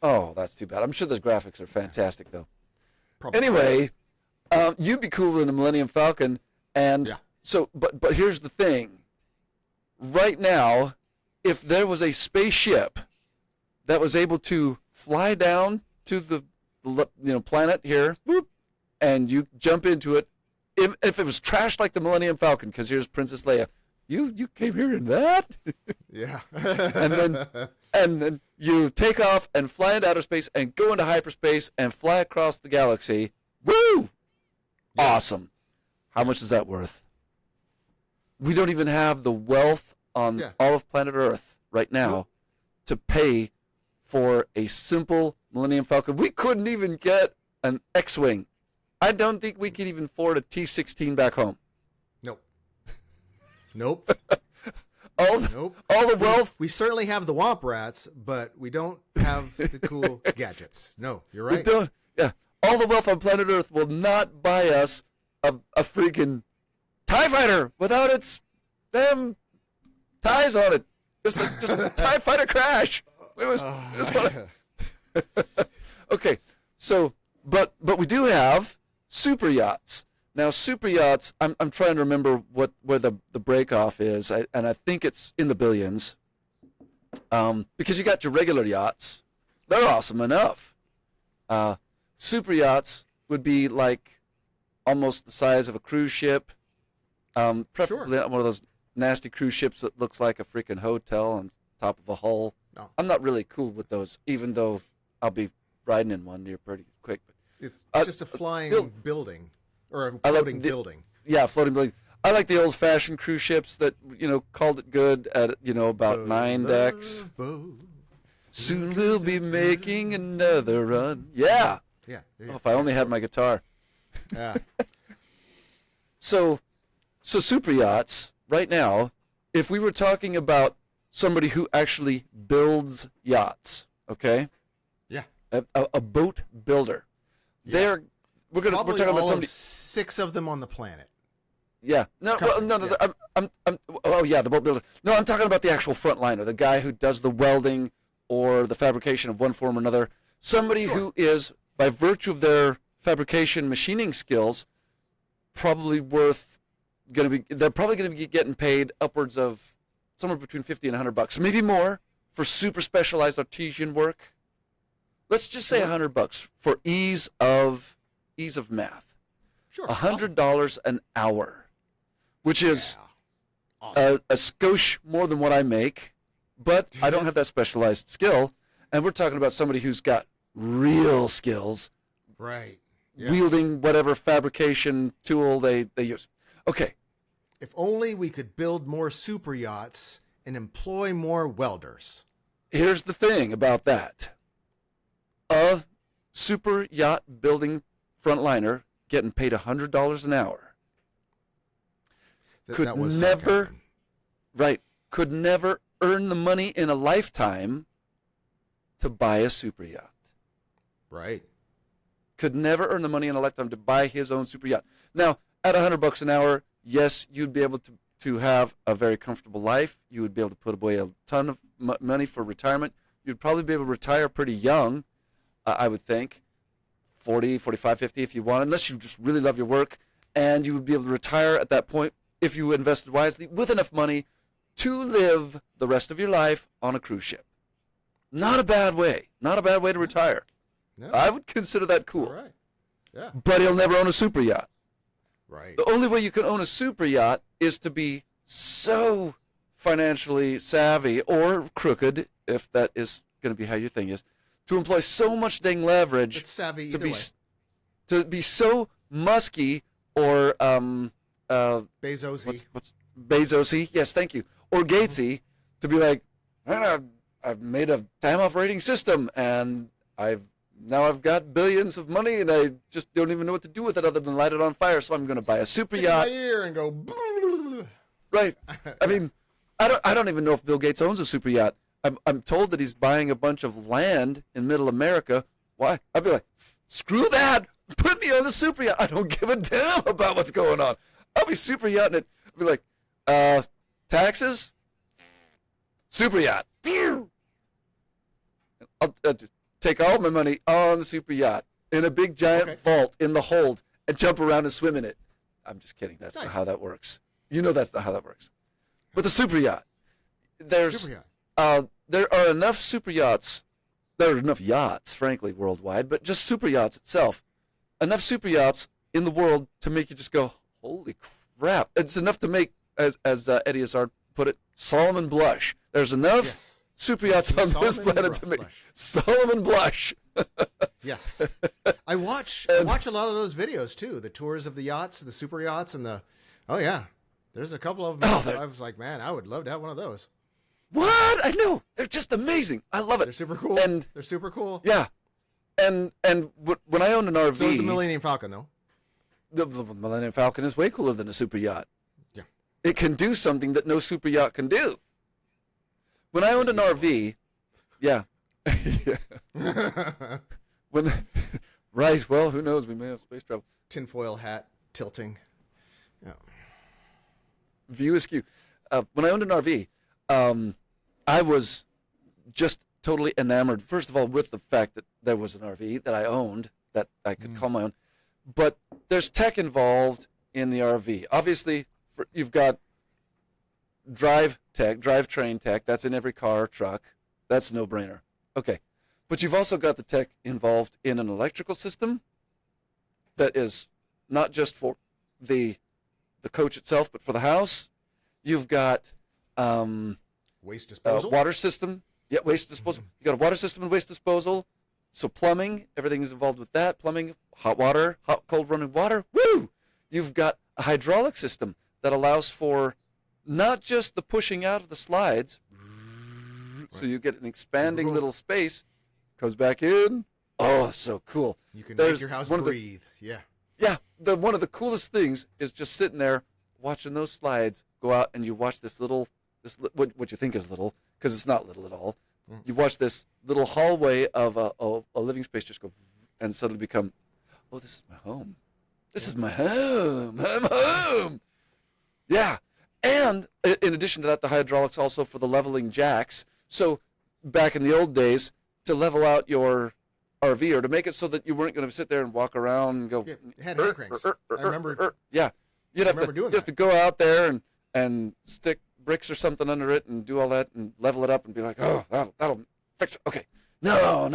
Oh, that's too bad. I'm sure the graphics are fantastic, though. Probably. Anyway, you'd be cool in a Millennium Falcon, and so, but here's the thing. Right now, if there was a spaceship that was able to fly down to the planet here, whoop, and you jump into it, if it was trashed like the Millennium Falcon, because here's Princess Leia, you came here in that? Yeah. and then you take off and fly into outer space and go into hyperspace and fly across the galaxy. Woo! Yes. Awesome. How much is that worth? We don't even have the wealth on all of planet Earth right now to pay for a simple Millennium Falcon. We couldn't even get an X-Wing. I don't think we could even afford a T-16 back home. Nope. Nope. All the wealth. We certainly have the Womp Rats, but we don't have the cool gadgets. No, you're right. We don't. Yeah. All the wealth on planet Earth will not buy us a freaking TIE fighter without its damn ties on it. Just a TIE fighter crash. Okay, so but we do have super yachts. Now super yachts, I'm trying to remember where the break off is, and I think it's in the billions. Because you got your regular yachts, they're awesome enough. Super yachts would be like almost the size of a cruise ship, preferably not one of those nasty cruise ships that looks like a freaking hotel on top of a hull. No. I'm not really cool with those, even though I'll be riding in one here pretty quick. But it's just a flying building or a floating building. Yeah, floating building. I like the old-fashioned cruise ships that called it good at about 9 decks. Soon we'll be making another run. Yeah. Yeah. Oh, if I only had my guitar. Yeah. So super yachts right now, if we were talking about somebody who actually builds yachts, okay? Yeah. A boat builder. Yeah. We're talking about somebody. 6 of them on the planet. Yeah. No. The boat builder. No, I'm talking about the actual frontliner, the guy who does the welding or the fabrication of one form or another. Somebody who is, by virtue of their fabrication machining skills, they're probably going to be getting paid upwards of somewhere between $50 and $100, maybe more, for super specialized artesian work. Let's just say $100 for ease of math. Sure. $100 an hour, which is a skosh more than what I make, but I don't have that specialized skill. And we're talking about somebody who's got real skills, right? Yes. Wielding whatever fabrication tool they use. Okay. If only we could build more super yachts and employ more welders. Here's the thing about that. A super yacht building frontliner getting paid $100 an hour could never earn the money in a lifetime to buy a super yacht. Right. Could never earn the money in a lifetime to buy his own super yacht. Now, at $100 an hour, yes, you'd be able to have a very comfortable life. You would be able to put away a ton of money for retirement. You'd probably be able to retire pretty young, I would think, 40, 45, 50 if you want, unless you just really love your work. And you would be able to retire at that point if you invested wisely with enough money to live the rest of your life on a cruise ship. Not a bad way. Not a bad way to retire. No. I would consider that cool. Right. Yeah. But he'll never own a super yacht. Right. The only way you can own a super yacht is to be so financially savvy or crooked, if that is going to be how your thing is, to employ so much dang leverage. It's savvy to either be way. To be so musky or Bezos-y. what's Bezos-y? Yes, thank you. Or Gatesy to be like, man, I've made a time operating system and I've got billions of money and I just don't even know what to do with it other than light it on fire. So I'm going to buy a super yacht. Stick it in my ear and go. Right. I mean, I don't even know if Bill Gates owns a super yacht. I'm told that he's buying a bunch of land in Middle America. Why? I'd be like, screw that. Put me on the super yacht. I don't give a damn about what's going on. I'll be super yachting it. I'll be like, taxes? Super yacht. I'll just take all my money on the super yacht in a big giant vault in the hold and jump around and swim in it. I'm just kidding. That's not how that works. You know that's not how that works. But the super yacht, there are enough super yachts. There are enough yachts, frankly, worldwide, but just super yachts itself. Enough super yachts in the world to make you just go, holy crap. It's enough to make, as Eddie Izzard put it, Solomon blush. There's enough super yachts on this planet to make Solomon blush. Yes. I watch a lot of those videos, too. The tours of the yachts, the super yachts, and there's a couple of them. I was like, man, I would love to have one of those. What? I know. They're just amazing. I love it. They're super cool. And they're super cool. yeah. And when I owned an RV, So is the Millennium Falcon, though. The Millennium Falcon is way cooler than a super yacht. Yeah. It can do something that no super yacht can do. When I owned an RV, yeah. Right. Well, who knows? We may have space travel. Tinfoil hat tilting. Yeah. View askew. When I owned an RV, I was just totally enamored, first of all, with the fact that there was an RV that I owned, that I could call my own. But there's tech involved in the RV. Obviously, you've got drivetrain tech. That's in every car, truck. That's a no-brainer. Okay. But you've also got the tech involved in an electrical system that is not just for the coach itself, but for the house. You've got waste disposal, water system. Yeah, waste disposal. You got a water system and waste disposal. So plumbing, everything is involved with that. Plumbing, hot water, hot, cold running water. Woo! You've got a hydraulic system that allows for not just the pushing out of the slides, so you get an expanding little space, comes back in. Oh, so cool. You can make your house breathe. Yeah. Yeah, one of the coolest things is just sitting there watching those slides go out, and you watch what you think is little, because it's not little at all. You watch this little hallway of a living space just go and suddenly become, oh, this is my home. This is my home. I'm home. Yeah. And in addition to that, the hydraulics also for the leveling jacks. So back in the old days, to level out your RV or to make it so that you weren't going to sit there and walk around and go. Yeah, it had hand cranks. I remember. Yeah. You'd have to go out there and stick bricks or something under it and do all that and level it up and be like, oh, that'll fix it. Okay. No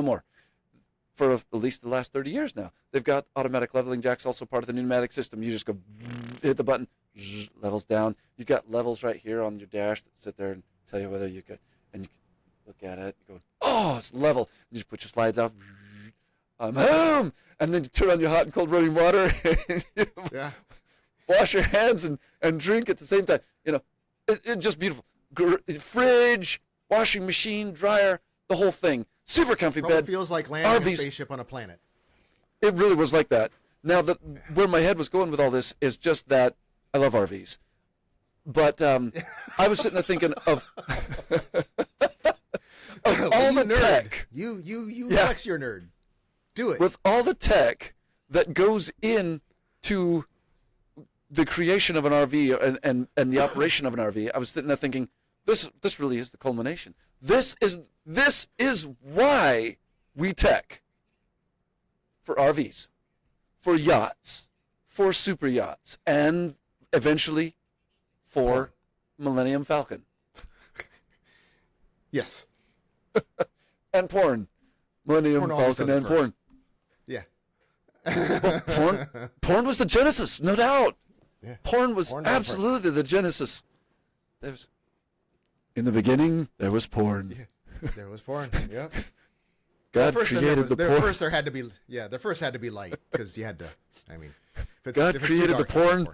more. For at least the last 30 years now, they've got automatic leveling jacks, also part of the pneumatic system. You just go hit the button, levels down. You've got levels right here on your dash that sit there and tell you whether you could, and you can look at it, you go, oh, it's level. You just put your slides out, I'm home, and then you turn on your hot and cold running water, and you wash your hands and drink at the same time. You know, it's just beautiful. Fridge, washing machine, dryer, the whole thing. Super comfy bed. It feels like landing a spaceship on a planet. It really was like that. Now, where my head was going with all this is just that I love RVs. But I was sitting there thinking of, all the tech. You flex your nerd. Do it. With all the tech that goes into the creation of an RV and the operation of an RV, I was sitting there thinking, this really is the culmination. This is why we tech for RVs, for yachts, for super yachts, and eventually for Millennium Falcon. Yes. And porn. Millennium Falcon and porn. Yeah. Well, porn was the genesis, no doubt. Yeah. Porn was absolutely the genesis. In the beginning, there was porn. Yeah, there was porn. Yep. God created the porn. First, there had to be light because you had to. I mean, God created the porn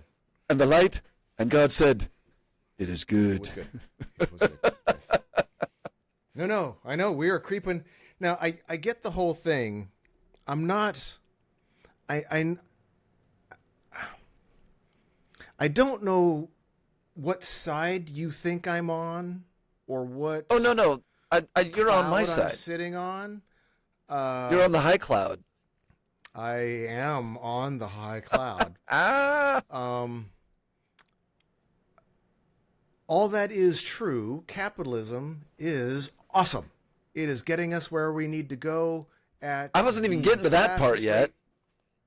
and the light, and God said, "It is good." It was good. It was good. Yes. No, I know we are creeping. Now, I get the whole thing. I'm not. I don't know what side you think I'm on, or what. Oh no! You're on my side. I'm sitting on. You're on the high cloud. I am on the high cloud. All that is true. Capitalism is awesome. It is getting us where we need to go. I wasn't even getting to that part yet.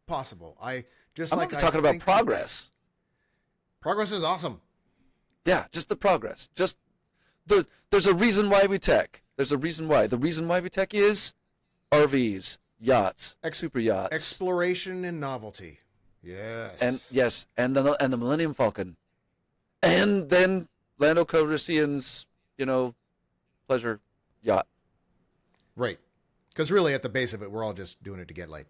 Possible. I'm talking about progress. Progress is awesome. Yeah, just the progress. Just there's a reason why we tech. There's a reason why. The reason why we tech is RVs, yachts, super yachts, exploration and novelty. Yes. And the Millennium Falcon, and then Lando Calrissian's pleasure yacht. Right. Because really, at the base of it, we're all just doing it to get light.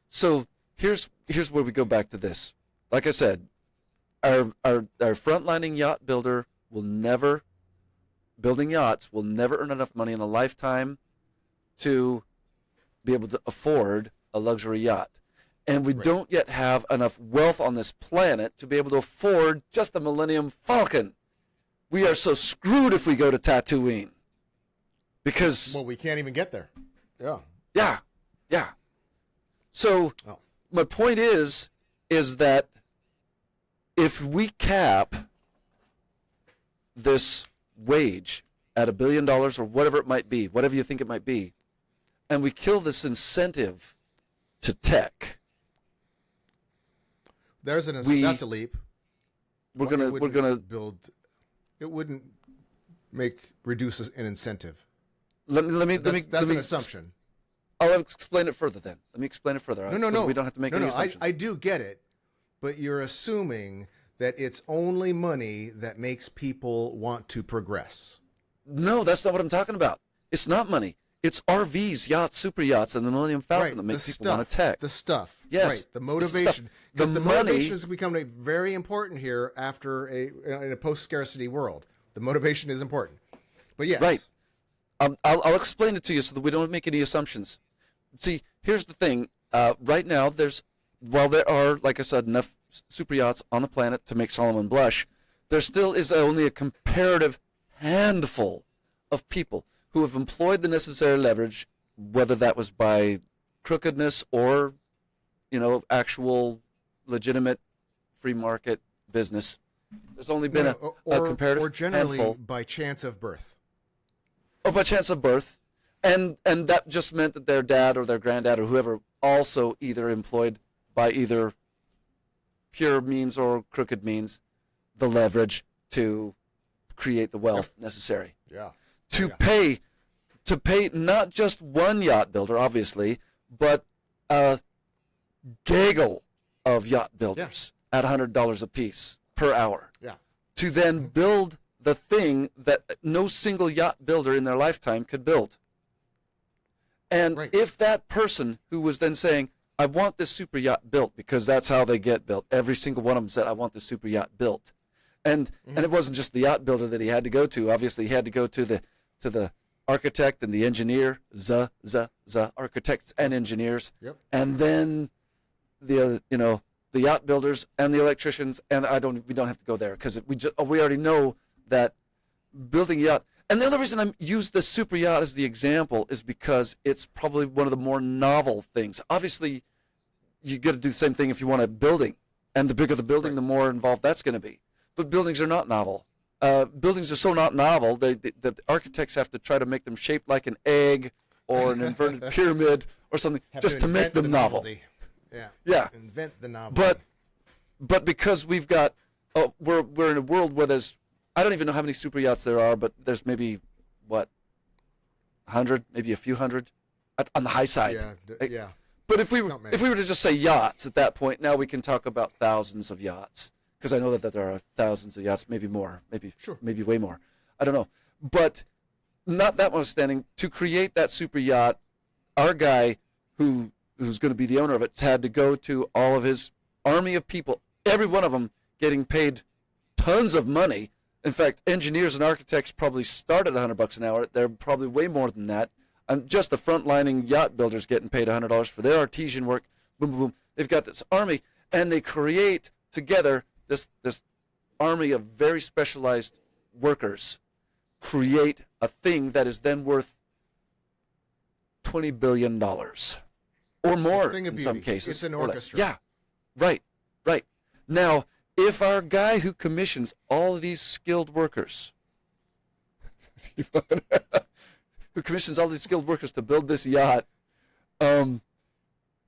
So here's where we go back to this. Like I said, our frontlining yacht builder will never building yachts will never earn enough money in a lifetime to be able to afford a luxury yacht. And we don't yet have enough wealth on this planet to be able to afford just a Millennium Falcon. We are so screwed if we go to Tatooine. Because... Well, we can't even get there. Yeah. Yeah. Yeah. So my point is that if we cap this wage at $1 billion or whatever it might be, whatever you think it might be, and we kill this incentive to tech... That's a leap. We're gonna build. It wouldn't reduce an incentive. That's an assumption. I'll explain it further then. Let me explain it further. No. We don't have to make any assumptions. I do get it, but you're assuming that it's only money that makes people want to progress. No, that's not what I'm talking about. It's not money. It's RVs, yachts, super yachts, and the Millennium Falcon that make people want to tech. The stuff. Yes. Right. The motivation. Because the motivation is becoming very important here after in a post-scarcity world. The motivation is important. But yes. Right. I'll explain it to you so that we don't make any assumptions. See, here's the thing. Right now, while there are, like I said, enough super yachts on the planet to make Solomon blush, there still is only a comparative handful of people who have employed the necessary leverage, whether that was by crookedness or, actual legitimate free market business. There's only been a comparative or generally handful. By chance of birth. Or by chance of birth. And that just meant that their dad or their granddad or whoever also either employed by either pure means or crooked means the leverage to create the wealth necessary. Yeah. To pay not just one yacht builder, obviously, but a gaggle of yacht builders at $100 a piece per hour. Yeah. To then build the thing that no single yacht builder in their lifetime could build. And if that person who was then saying, I want this super yacht built because that's how they get built, every single one of them said, I want this super yacht built. And it wasn't just the yacht builder that he had to go to. Obviously, he had to go to the architect and the engineer, architects and engineers, and then the yacht builders and the electricians. And we don't have to go there because we already know that building a yacht. And the other reason I use the super yacht as the example is because it's probably one of the more novel things. Obviously, you got to do the same thing if you want a building, and the bigger the building, the more involved that's going to be. But buildings are not novel. Buildings are so not novel that the architects have to try to make them shaped like an egg or an inverted pyramid or something just to make them novel. Yeah. Invent the novelty. But because we've got, we're in a world where there's, I don't even know how many super yachts there are, but there's maybe, 100, maybe a few hundred on the high side. Yeah. But if we were to just say yachts at that point, now we can talk about thousands of yachts. Because I know that there are thousands of yachts, maybe more, maybe way more. I don't know. But not that notwithstanding, to create that super yacht, our guy who's going to be the owner of it had to go to all of his army of people, every one of them getting paid tons of money. In fact, engineers and architects probably start at $100 an hour. They're probably way more than that. And just the front-lining yacht builders getting paid $100 for their artesian work. Boom, boom, boom. They've got this army, and they create together this army of very specialized workers create a thing that is then worth $20 billion or more in some cases. It's an orchestra. Yeah, right. Now, if our guy who commissions all of these skilled workers, who commissions all these skilled workers to build this yacht,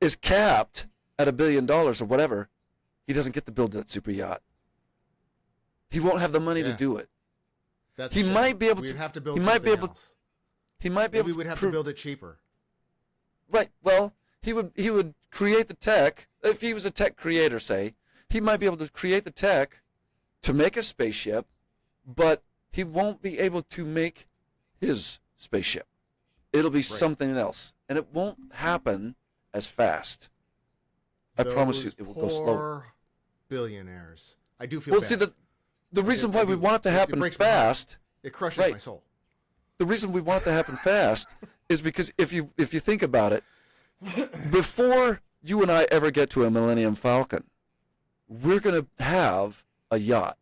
is capped at $1 billion or whatever, he doesn't get to build that super yacht. He won't have the money to do it. He might be able to. We'd have to build something else. He might be able. We would have to build it cheaper. Right. Well, he would create the tech. If he was a tech creator, say, he might be able to create the tech to make a spaceship, but he won't be able to make his spaceship. It'll be something else, and it won't happen as fast. I promise you, it will go slower. Billionaires. I do feel bad. See, the reason why we want it to happen fast It crushes Right. my soul. The reason we want it to happen fast is because if you think about it, before you and I ever get to a Millennium Falcon, we're going to have a yacht.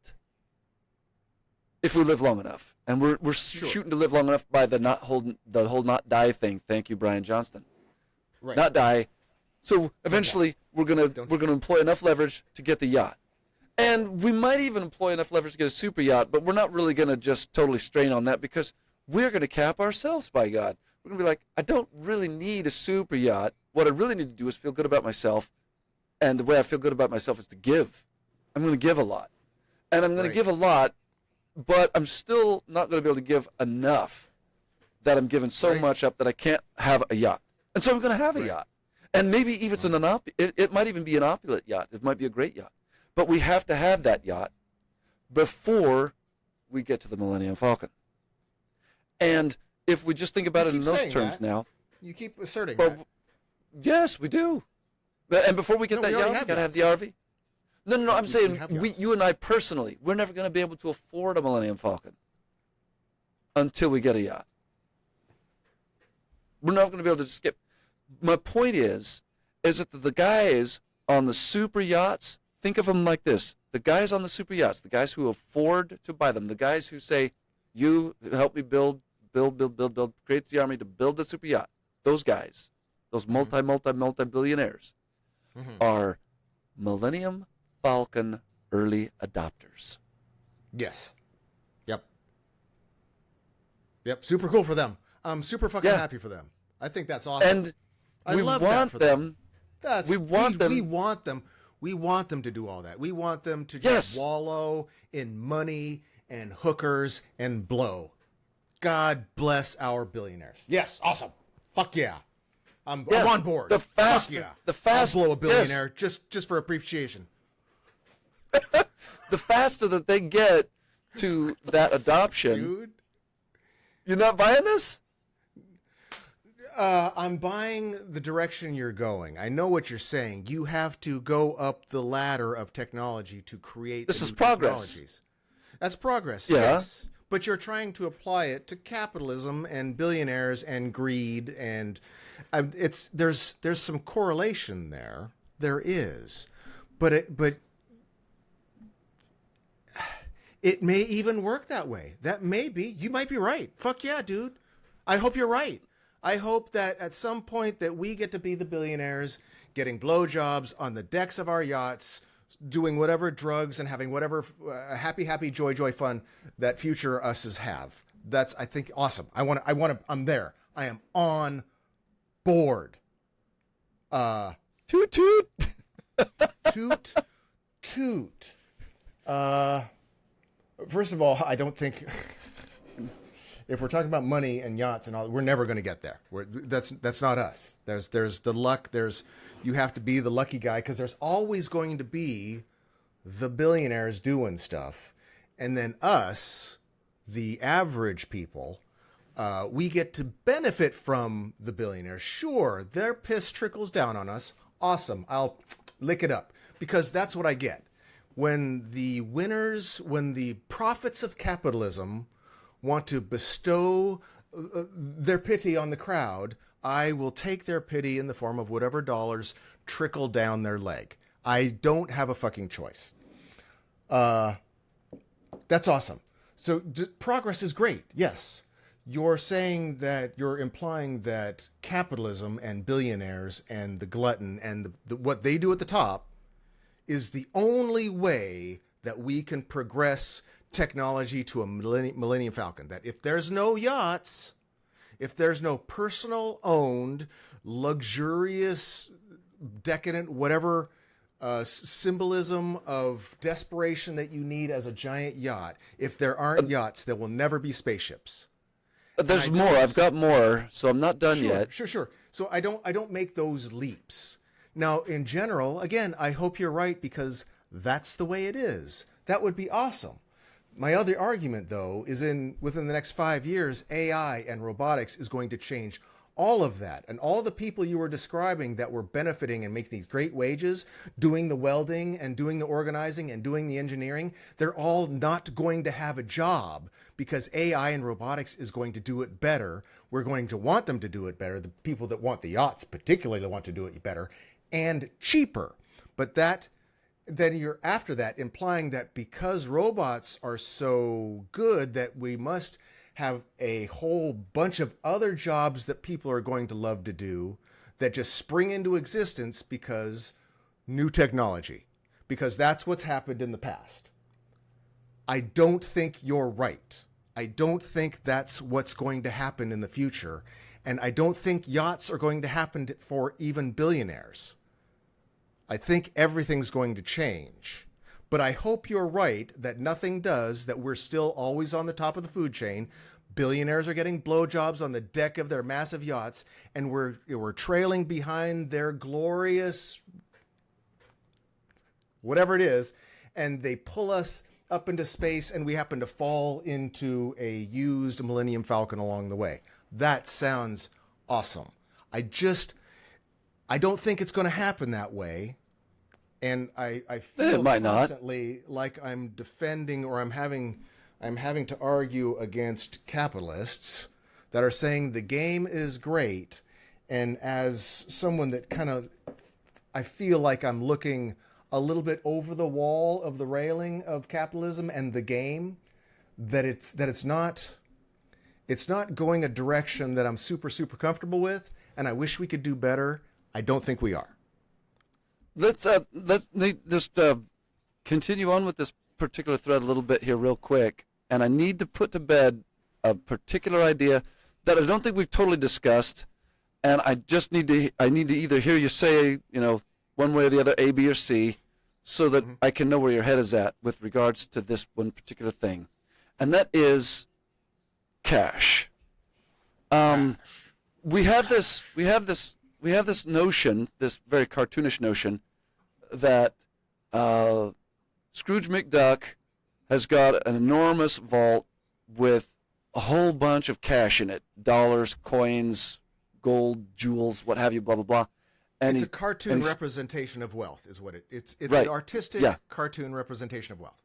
If we live long enough, and we're shooting to live long enough by the whole not die thing. Thank you, Brian Johnston. Right. Not die. So eventually, we're gonna employ enough leverage to get the yacht, and we might even employ enough leverage to get a super yacht. But we're not really gonna just totally strain on that because we're gonna cap ourselves. By God, we're gonna be like, I don't really need a super yacht. What I really need to do is feel good about myself, and the way I feel good about myself is to give. I'm gonna give a lot, and I'm gonna give a lot. But I'm still not going to be able to give enough that I'm giving so much up that I can't have a yacht. And so I'm going to have a yacht. And maybe even it might even be an opulent yacht. It might be a great yacht. But we have to have that yacht before we get to the Millennium Falcon. And if we just think about it in those terms now. You keep asserting well, that. Yes, we do. And before we get that yacht, we got to have the RV. No, I'm saying you and I personally, we're never going to be able to afford a Millennium Falcon until we get a yacht. We're not going to be able to skip. My point is that the guys on the super yachts, think of them like this. The guys on the super yachts, the guys who afford to buy them, the guys who say, you help me build, create the army to build the super yacht. Those guys, those multi-billionaires are Millennium Falcon early adopters. Yes. Yep. Super cool for them. I'm super fucking happy for them. I think that's awesome. And we want them. We want them to do all that. We want them to just wallow in money and hookers and blow. God bless our billionaires. Yes, awesome. Fuck yeah. I'm on board. The faster, I'll blow a billionaire just for appreciation. The faster that they get to that adoption, dude. You're not buying this? I'm buying the direction you're going. I know what you're saying. You have to go up the ladder of technology to create this is progress. Technologies. That's progress, yeah. Yes. But you're trying to apply it to capitalism and billionaires and greed, and there's some correlation there. There is, but it may even work that way. That may be. You might be right. Fuck yeah, dude. I hope you're right. I hope that at some point that we get to be the billionaires getting blowjobs on the decks of our yachts, doing whatever drugs and having whatever happy, joy fun that future us's have. That's, I think, awesome. I'm there. I am on board. Toot toot. Toot toot. First of all, I don't think if we're talking about money and yachts and all, we're never going to get there. That's not us. There's the luck. You have to be the lucky guy because there's always going to be the billionaires doing stuff, and then us, the average people, we get to benefit from the billionaires. Sure, their piss trickles down on us. Awesome. I'll lick it up because that's what I get. When the prophets of capitalism want to bestow their pity on the crowd, I will take their pity in the form of whatever dollars trickle down their leg. I don't have a fucking choice. That's awesome. So progress is great. Yes. You're implying that capitalism and billionaires and the glutton and what they do at the top is the only way that we can progress technology to a Millennium Falcon. That if there's no yachts, if there's no personal owned, luxurious, decadent, whatever symbolism of desperation that you need as a giant yacht, if there aren't yachts, there will never be spaceships. There's more. I've got more, so I'm not done yet. Sure. So I don't make those leaps. Now, in general, again, I hope you're right because that's the way it is. That would be awesome. My other argument, though, is within the next 5 years, AI and robotics is going to change all of that and all the people you were describing that were benefiting and making these great wages, doing the welding and doing the organizing and doing the engineering, they're all not going to have a job because AI and robotics is going to do it better. We're going to want them to do it better. The people that want the yachts particularly want to do it better and cheaper. But then you're after that implying that because robots are so good that we must have a whole bunch of other jobs that people are going to love to do that just spring into existence because new technology, because that's what's happened in the past. I don't think you're right. I don't think that's what's going to happen in the future. And I don't think yachts are going to happen for even billionaires. I think everything's going to change. But I hope you're right that nothing does, that we're still always on the top of the food chain. Billionaires are getting blowjobs on the deck of their massive yachts, and we're trailing behind their glorious whatever it is, and they pull us up into space, and we happen to fall into a used Millennium Falcon along the way. That sounds awesome. I don't think it's going to happen that way. And I feel constantly like I'm defending, or I'm having to argue against capitalists that are saying the game is great. And as someone that I feel like I'm looking a little bit over the wall of the railing of capitalism and the game, that it's not going a direction that I'm super, super comfortable with. And I wish we could do better. I don't think we are. Let's just continue on with this particular thread a little bit here real quick. And I need to put to bed a particular idea that I don't think we've totally discussed. And I just need to either hear you say, one way or the other, A, B, or C, so that I can know where your head is at with regards to this one particular thing. And that is cash. We have this notion, this very cartoonish notion, that Scrooge McDuck has got an enormous vault with a whole bunch of cash in it, dollars, coins, gold, jewels, what have you, blah, blah, blah. And it's a cartoon representation of wealth is what it's right. An artistic cartoon representation of wealth.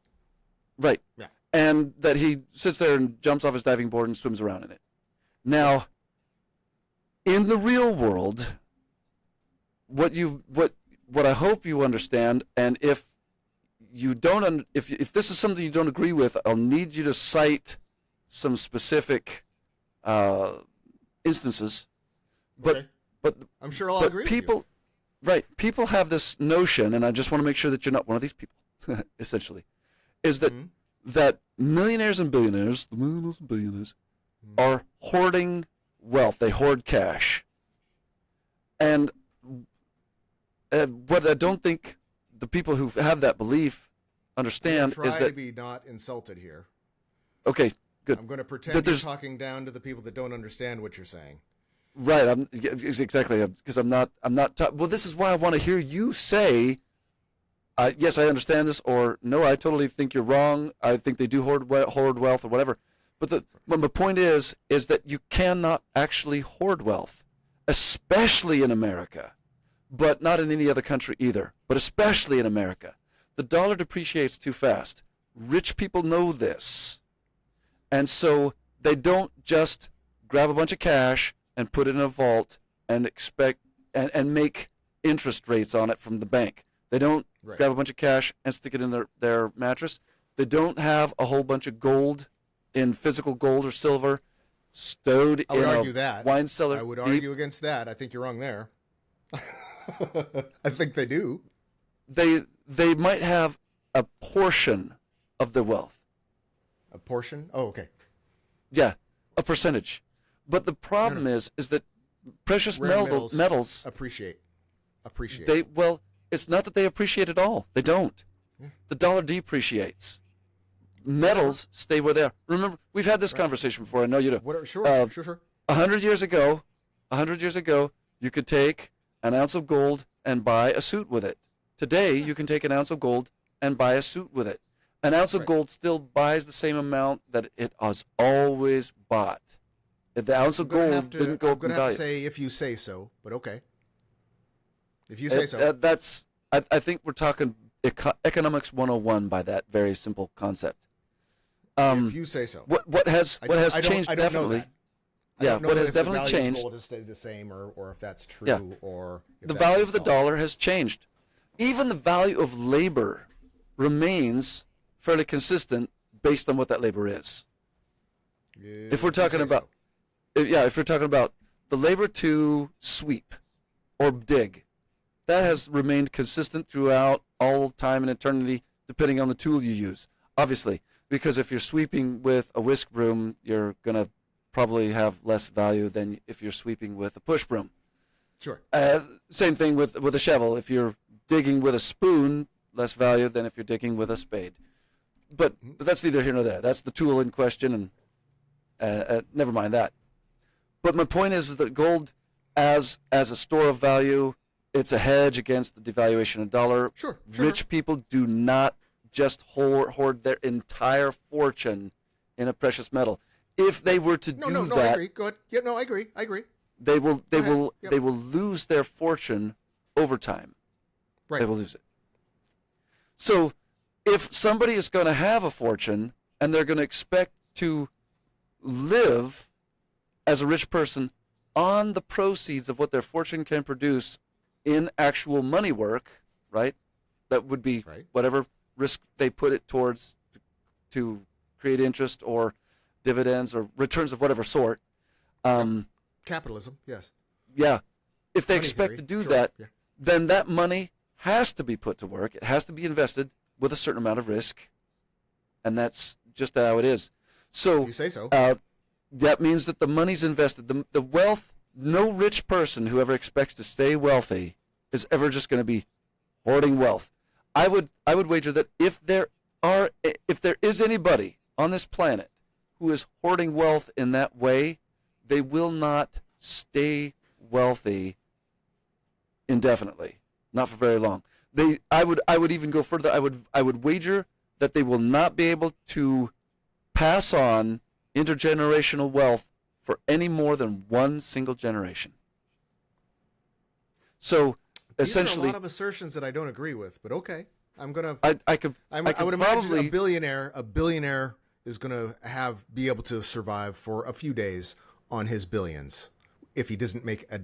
Right. Yeah. And that he sits there and jumps off his diving board and swims around in it. Now, in the real world, what I hope you understand, and if you don't, if this is something you don't agree with, I'll need you to cite some specific instances. But I'm sure I'll agree with you. Right, people have this notion, and I just want to make sure that you're not one of these people. Essentially, is that that millionaires and billionaires, the millionaires and billionaires, are hoarding wealth. They hoard cash, and what I don't think the people who have that belief understand is that. Try to be not insulted here. Okay, good. I'm going to pretend you're talking down to the people that don't understand what you're saying. Right, exactly, because I'm not. Well, this is why I want to hear you say, yes, I understand this, or no, I totally think you're wrong. I think they do hoard wealth or whatever. But the point is that you cannot actually hoard wealth, especially in America, but not in any other country either, but especially in America. The dollar depreciates too fast. Rich people know this. And so they don't just grab a bunch of cash and put it in a vault and expect and make interest rates on it from the bank. They don't grab a bunch of cash and stick it in their mattress. They don't have a whole bunch of gold, in physical gold or silver, stowed in a wine cellar. I would argue against that. I think you're wrong there. I think they do. They might have a portion of their wealth. A portion? Oh, okay. Yeah, a percentage. But the problem is that precious metals appreciate. It's not that they appreciate at all. They don't. Yeah. The dollar depreciates. Metals stay where they are. Remember, we've had this conversation before. I know you do. Sure. 100 years ago, you could take an ounce of gold and buy a suit with it. Today, you can take an ounce of gold and buy a suit with it. An ounce of gold still buys the same amount that it has always bought. The ounce of gold didn't go I'm up going in to have value. to say if you say so, but okay. If you say so. I think we're talking economics 101 by that very simple concept. If you say so. What has changed I don't definitely? Know that. I don't know what has if definitely the value changed. of gold has stayed the same, or if that's true, Yeah. or if The that's value of the solid. dollar has changed. Even the value of labor remains fairly consistent based on what that labor is. If we're talking about, if we're talking about the labor to sweep or dig, that has remained consistent throughout all time and eternity, depending on the tool you use. Obviously, because if you're sweeping with a whisk broom, you're gonna probably have less value than if you're sweeping with a push broom. Sure. Same thing with a shovel. If you're digging with a spoon, less value than if you're digging with a spade. But that's neither here nor there. That's the tool in question, and never mind that. But my point is that gold, as a store of value, it's a hedge against the devaluation of the dollar. Sure. Rich people do not just hoard their entire fortune in a precious metal. If they were to do No, that, I agree. Go ahead. Yeah, no, I agree. they will Yep. they will lose their fortune over time. Right. They will lose it. So if somebody is going to have a fortune and they're going to expect to live as a rich person on the proceeds of what their fortune can produce in actual money work, right? That would be Right. whatever risk they put it towards to create interest or dividends or returns of whatever sort. Capitalism, yes. Yeah. If they Money expect theory, to do sure, that, yeah. then that money has to be put to work. It has to be invested with a certain amount of risk. And that's just how it is. So If you say so. that means that the money's invested. The wealth, no rich person who ever expects to stay wealthy is ever just going to be hoarding wealth. I would wager that if there is anybody on this planet who is hoarding wealth in that way, they will not stay wealthy indefinitely, not for very long. I would even go further. I would wager that they will not be able to pass on intergenerational wealth for any more than one single generation. So These essentially, are a lot of assertions that I don't agree with, but okay. I'm gonna. I would imagine a billionaire is gonna be able to survive for a few days on his billions if he doesn't make a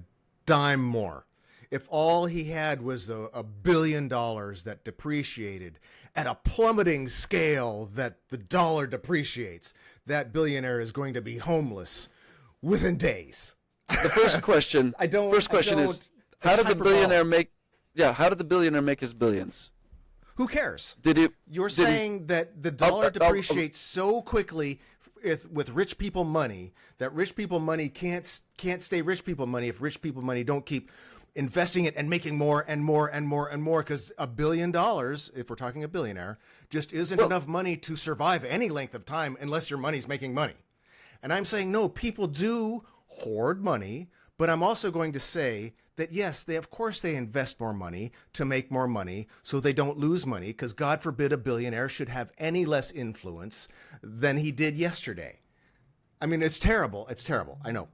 dime more. If all he had was $1 billion that depreciated at a plummeting scale that the dollar depreciates, that billionaire is going to be homeless within days. the first question. Is how did the billionaire make? Yeah, how did the billionaire make his billions? Who cares? You're did saying that the dollar depreciates so quickly with rich people money that rich people money can't stay rich people money if rich people money don't keep investing it and making more and more and more and more, because $1 billion, if we're talking a billionaire, just isn't enough money to survive any length of time unless your money's making money. And I'm saying, no, people do hoard money, but I'm also going to say that, yes, of course they invest more money to make more money so they don't lose money, because God forbid a billionaire should have any less influence than he did yesterday. I mean, it's terrible. It's terrible. I know.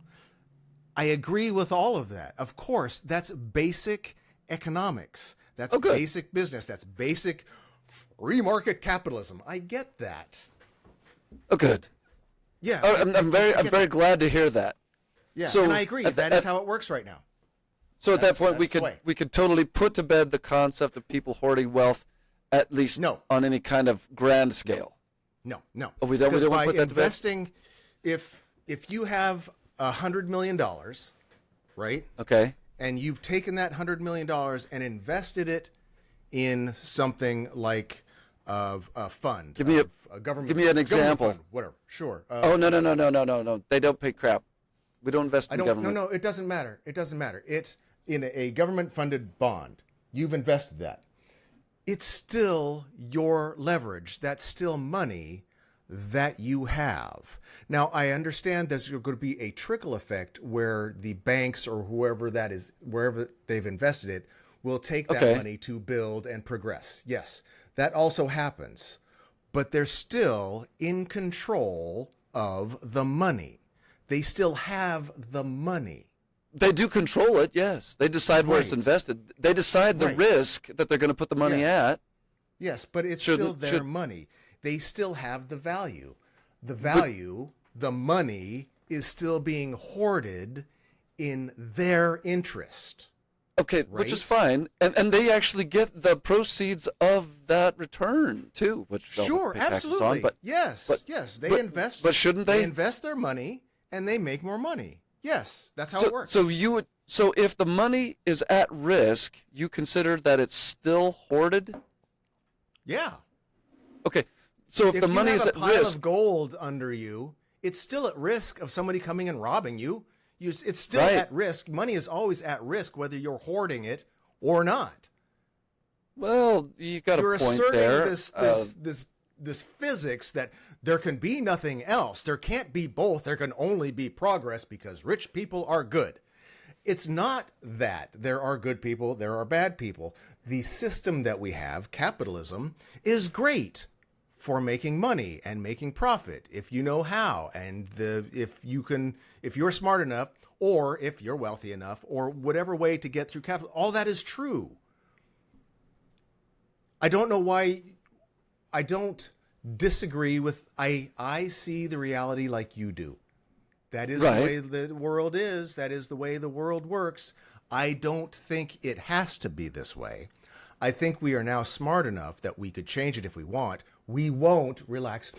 I agree with all of that. Of course, that's basic economics. That's basic business. That's basic free market capitalism. I get that. Oh, good. Yeah. I'm very glad to hear that. Yeah, So and I agree. That is how it works right now. So at that point, we could totally put to bed the concept of people hoarding wealth, at least on any kind of grand scale. No. Oh, we don't want to put that to bed? Investing, if you have $100 million, right? Okay. And you've taken that $100 million and invested it in something like a fund. Give me a government. Give me an example. Fund, whatever. Sure. No. They don't pay crap. We don't invest in government. No. It doesn't matter. It's in a government-funded bond. You've invested that. It's still your leverage. That's still money that you have. Now, I understand there's going to be a trickle effect where the banks or whoever that is, wherever they've invested it, will take that money to build and progress. Yes, that also happens. But they're still in control of the money. they still have the money. They do control it, yes. They decide where it's Right. invested. They decide the Right. risk that they're going to put the money at. Yes, but it's Should- still their should- money. They still have the value. The value, the money, is still being hoarded in their interest. Okay, which is Right. fine. And they actually get the proceeds of that return, too, which they'll Sure, pay taxes absolutely. on. But yes, but- yes. They but- invest. but shouldn't they? They invest their money and they make more money. Yes, that's how so, it works. so if the money is at risk, you consider that it's still hoarded? yeah. Okay, so if the money you is have at a pile risk, of gold under you, it's still at risk of somebody coming and robbing you. It's still Right. at risk. Money is always at risk, whether you're hoarding it or not. well, you got You're a point asserting there. this physics that there can be nothing else. There can't be both. There can only be progress because rich people are good. It's not that there are good people, there are bad people. The system that we have, capitalism, is great for making money and making profit if you know how, and if you're smart enough, or if you're wealthy enough, or whatever way to get through capital. All that is true. I don't know why. I don't disagree with. I see the reality like you do. That is Right. the way the world is. That is the way the world works. I don't think it has to be this way. I think we are now smart enough that we could change it if we want. We won't. Relax.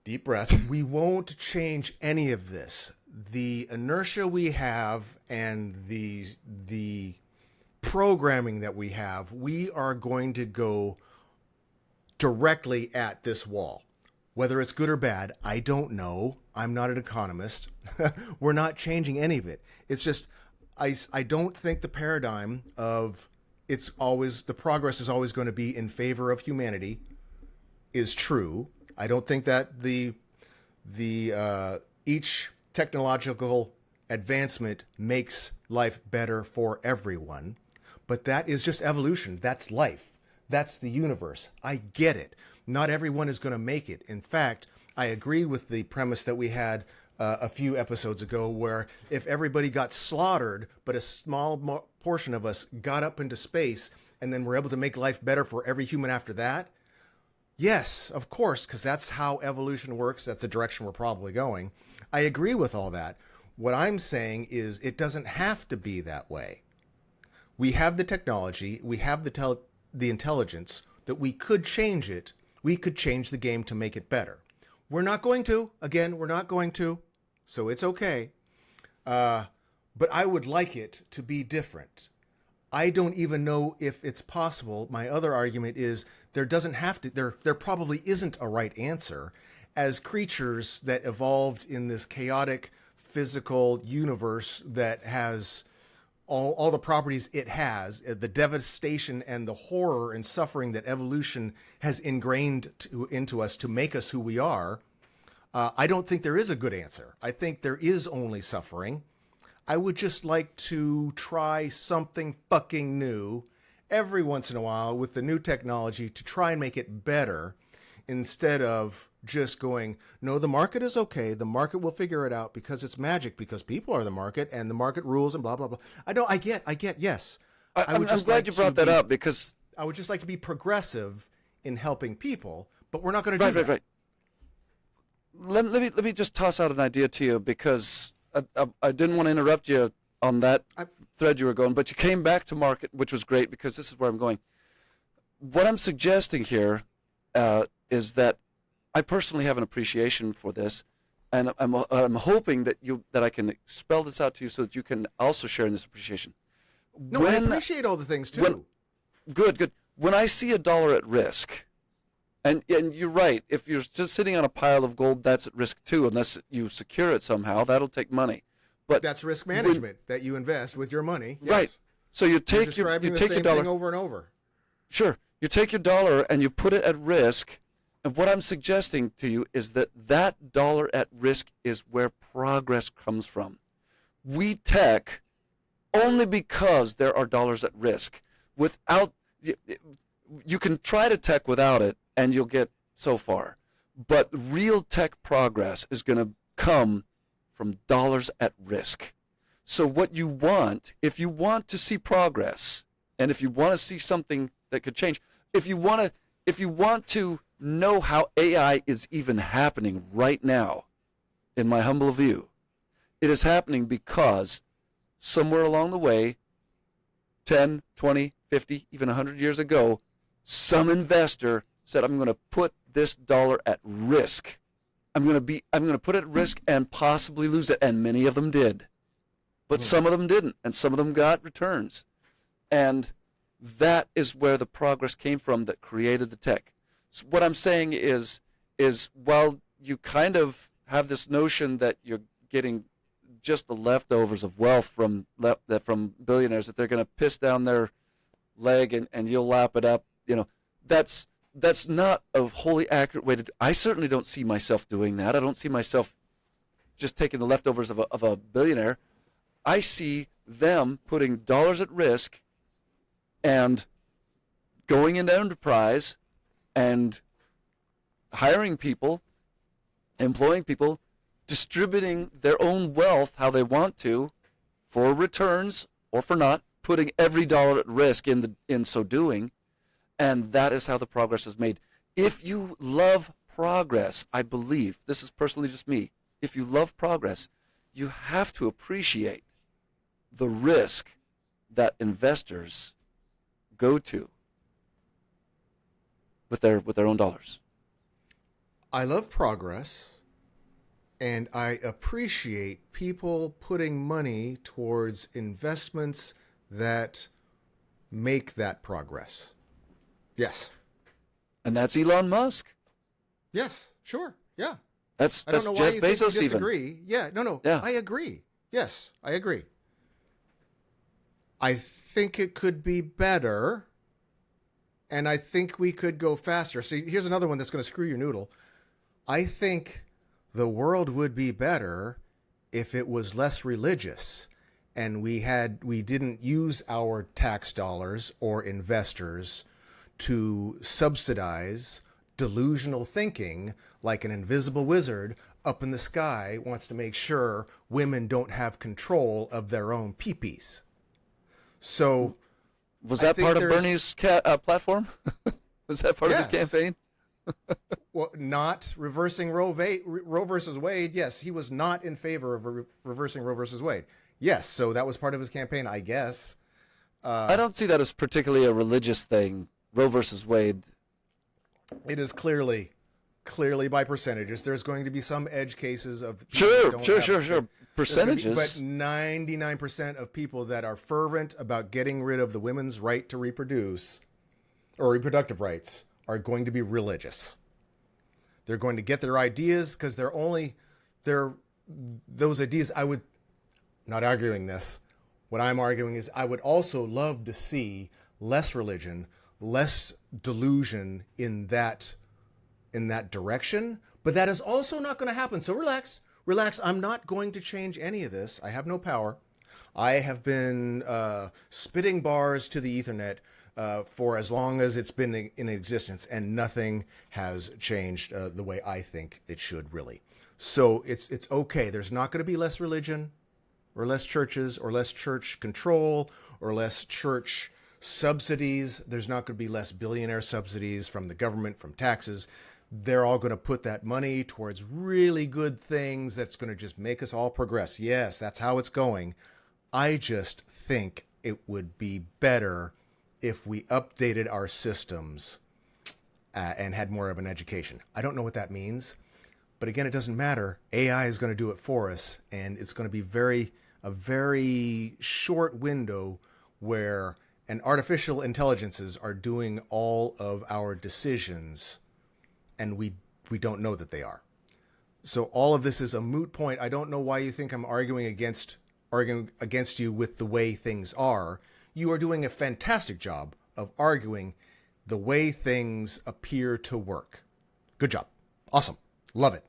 Deep breath. We won't change any of this. The inertia we have and the programming that we have, we are going to go directly at this wall. Whether it's good or bad, I don't know. I'm not an economist. We're not changing any of it. It's just, I don't think the paradigm of the progress is always going to be in favor of humanity is true. I don't think that each technological advancement makes life better for everyone, but that is just evolution. That's life. That's the universe. I get it. Not everyone is going to make it. In fact, I agree with the premise that we had a few episodes ago, where if everybody got slaughtered, but a small portion of us got up into space and then we're able to make life better for every human after that, yes, of course, because that's how evolution works. That's the direction we're probably going. I agree with all that. What I'm saying is it doesn't have to be that way. We have the technology, we have the intelligence that we could change it. We could change the game to make it better. We're not going to. Again, we're not going to. So it's okay. But I would like it to be different. I don't even know if it's possible. My other argument is there doesn't have to, there probably isn't a right answer. As creatures that evolved in this chaotic physical universe that has all the properties it has, the devastation and the horror and suffering that evolution has ingrained into us to make us who we are, I don't think there is a good answer. I think there is only suffering. I would just like to try something fucking new every once in a while with the new technology to try and make it better, instead of just going, no, the market is okay. The market will figure it out because it's magic, because people are the market and the market rules and blah, blah, blah. I get, yes. I'm glad you brought that up, because I would just like to be progressive in helping people, but we're not going to do that. Right. Let me just toss out an idea to you, because I didn't want to interrupt you on that thread you were going, but you came back to market, which was great, because this is where I'm going. What I'm suggesting here is that I personally have an appreciation for this, and I'm hoping that I can spell this out to you so that you can also share in this appreciation. No, I appreciate all the things too. Good. When I see a dollar at risk, and you're right, if you're just sitting on a pile of gold, that's at risk too, unless you secure it somehow. That'll take money. But that's risk management that you invest with your money. Yes. Right. So you take your dollar thing over and over. Sure. You take your dollar and you put it at risk. And what I'm suggesting to you is that dollar at risk is where progress comes from. We tech only because there are dollars at risk. Without, you can try to tech without it, and you'll get so far. But real tech progress is going to come from dollars at risk. So what you want, if you want to see progress, and if you want to see something that could change, if you want to know how AI is even happening right now, in my humble view, it is happening because somewhere along the way, 10, 20, 50, even 100 years ago, some investor said, I'm going to put this dollar at risk. I'm going to put it at risk and possibly lose it. And many of them did. But some of them didn't. And some of them got returns. And that is where the progress came from that created the tech. So what I'm saying is while you kind of have this notion that you're getting just the leftovers of wealth from billionaires, that they're going to piss down their leg and you'll lap it up, that's not a wholly accurate way to do. I certainly don't see myself doing that. I don't see myself just taking the leftovers of a billionaire. I see them putting dollars at risk and going into enterprise and hiring people, employing people, distributing their own wealth how they want to for returns or for not, putting every dollar at risk in so doing. And that is how the progress is made. If you love progress, I believe, this is personally just me, if you love progress, you have to appreciate the risk that investors go to with their own dollars. I love progress, and I appreciate people putting money towards investments that make that progress. Yes. And that's Elon Musk. Yes, sure. Yeah. That's I don't know Jeff why you Bezos think you disagree. even. Yeah, no. Yeah. I agree. Yes, I agree. I think it could be better, and I think we could go faster. See, here's another one that's going to screw your noodle. I think the world would be better if it was less religious and we didn't use our tax dollars or investors to subsidize delusional thinking like an invisible wizard up in the sky wants to make sure women don't have control of their own peepees. So was that part of Bernie's platform? Was that part of his campaign? Well, not reversing Roe versus Wade. Yes, he was not in favor of reversing Roe versus Wade. Yes, so that was part of his campaign, I guess. I don't see that as particularly a religious thing, Roe versus Wade. It is clearly by percentages. There's going to be some edge cases of sure. Percentages. But 99% of people that are fervent about getting rid of the women's right to reproduce or reproductive rights are going to be religious. They're going to get their ideas because those ideas. Not arguing this. What I'm arguing is I would also love to see less religion, less delusion in that direction, but that is also not going to happen. So relax. I'm not going to change any of this. I have no power. I have been spitting bars to the Ethernet for as long as it's been in existence, and nothing has changed the way I think it should, really. So it's okay. There's not going to be less religion or less churches or less church control or less church subsidies. There's not going to be less billionaire subsidies from the government, from taxes. They're all going to put that money towards really good things that's going to just make us all progress. Yes, that's how it's going. I just think it would be better if we updated our systems and had more of an education. I don't know what that means, but again, it doesn't matter. AI is going to do it for us, and it's going to be a very short window where artificial intelligences are doing all of our decisions, and we don't know that they are. So all of this is a moot point. I don't know why you think I'm arguing against you with the way things are. You are doing a fantastic job of arguing the way things appear to work. Good job. Awesome. Love it.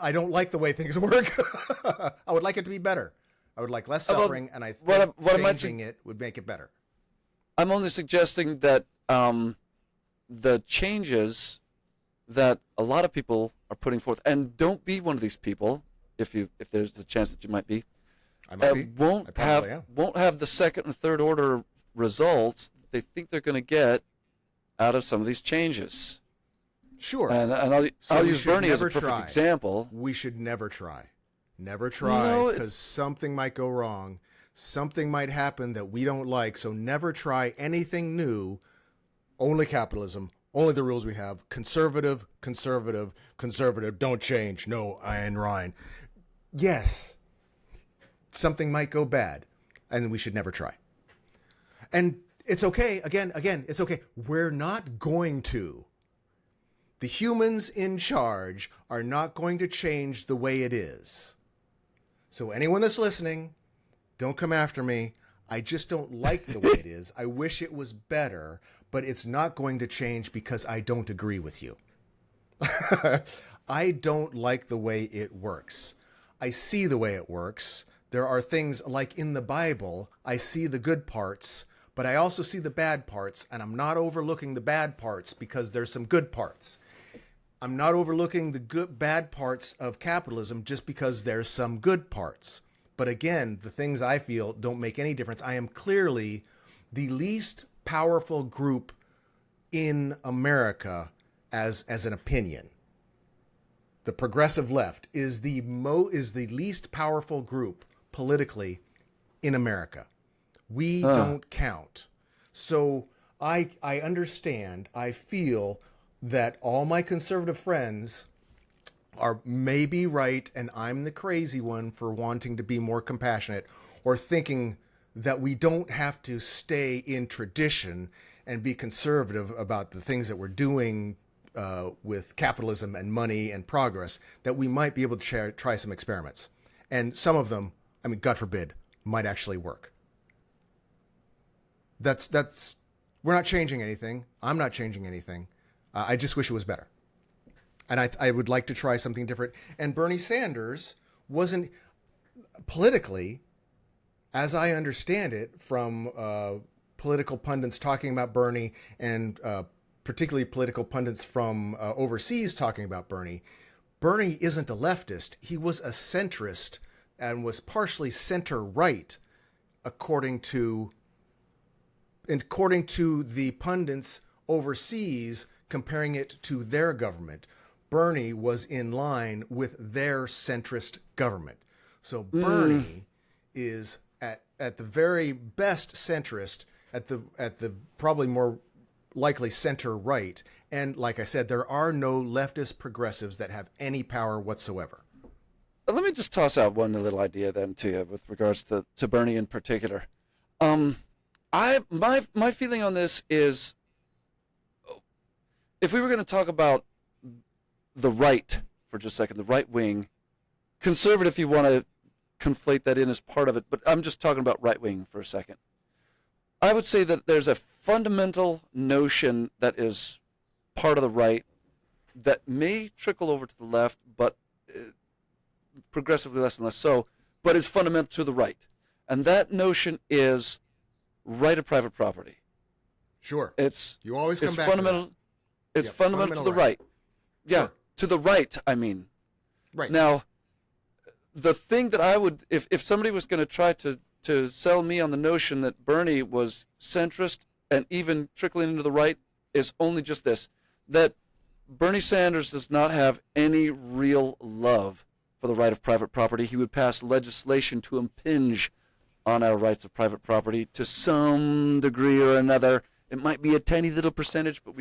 I don't like the way things work. I would like it to be better. I would like less suffering, and I think changing it would make it better. I'm only suggesting that the changes that a lot of people are putting forth, and don't be one of these people, if there's a chance that you might be, I might be. I probably am. won't have the second and third order results they think they're going to get out of some of these changes. Sure. And I'll use Bernie as a perfect example. We should never try. Never try, because something might go wrong. Something might happen that we don't like. So never try anything new. Only capitalism. Only the rules we have. Conservative, conservative, conservative. Don't change. No, Ayn Rand. Yes. Something might go bad. And we should never try. And it's okay. Again, it's okay. We're not going to. The humans in charge are not going to change the way it is. So anyone that's listening, don't come after me. I just don't like the way it is. I wish it was better, but it's not going to change because I don't agree with you. I don't like the way it works. I see the way it works. There are things like in the Bible, I see the good parts, but I also see the bad parts, and I'm not overlooking the bad parts because there's some good parts. I'm not overlooking the bad parts of capitalism just because there's some good parts. But again, the things I feel don't make any difference. I am clearly the least powerful group in America as an opinion. The progressive left is the least powerful group politically in America. We don't count. So I understand, I feel that all my conservative friends are maybe right and I'm the crazy one for wanting to be more compassionate or thinking that we don't have to stay in tradition and be conservative about the things that we're doing with capitalism and money and progress, that we might be able to try some experiments. And some of them, I mean, God forbid, might actually work. We're not changing anything. I'm not changing anything. I just wish it was better. And I would like to try something different. And Bernie Sanders wasn't politically, as I understand it, from political pundits talking about Bernie and particularly political pundits from overseas talking about Bernie. Bernie isn't a leftist. He was a centrist and was partially center-right, according to the pundits overseas, comparing it to their government. Bernie was in line with their centrist government. So Bernie is at the very best centrist, at the probably more likely center right. And like I said, there are no leftist progressives that have any power whatsoever. Let me just toss out one little idea then to you with regards to Bernie in particular. My feeling on this is, if we were going to talk about the right for just a second, the right wing, conservative, if you want to conflate that in as part of it, but I'm just talking about right wing for a second. I would say that there's a fundamental notion that is part of the right that may trickle over to the left, but progressively less and less so, but is fundamental to the right. And that notion is right of private property. Sure. You always come back fundamental. To that. It's fundamental to the right. Yeah, sure. To the right, I mean. Right. Now, the thing that I would, if somebody was going to try to sell me on the notion that Bernie was centrist and even trickling into the right, is only just this, that Bernie Sanders does not have any real love for the right of private property. He would pass legislation to impinge on our rights of private property to some degree or another. It might be a tiny little percentage, but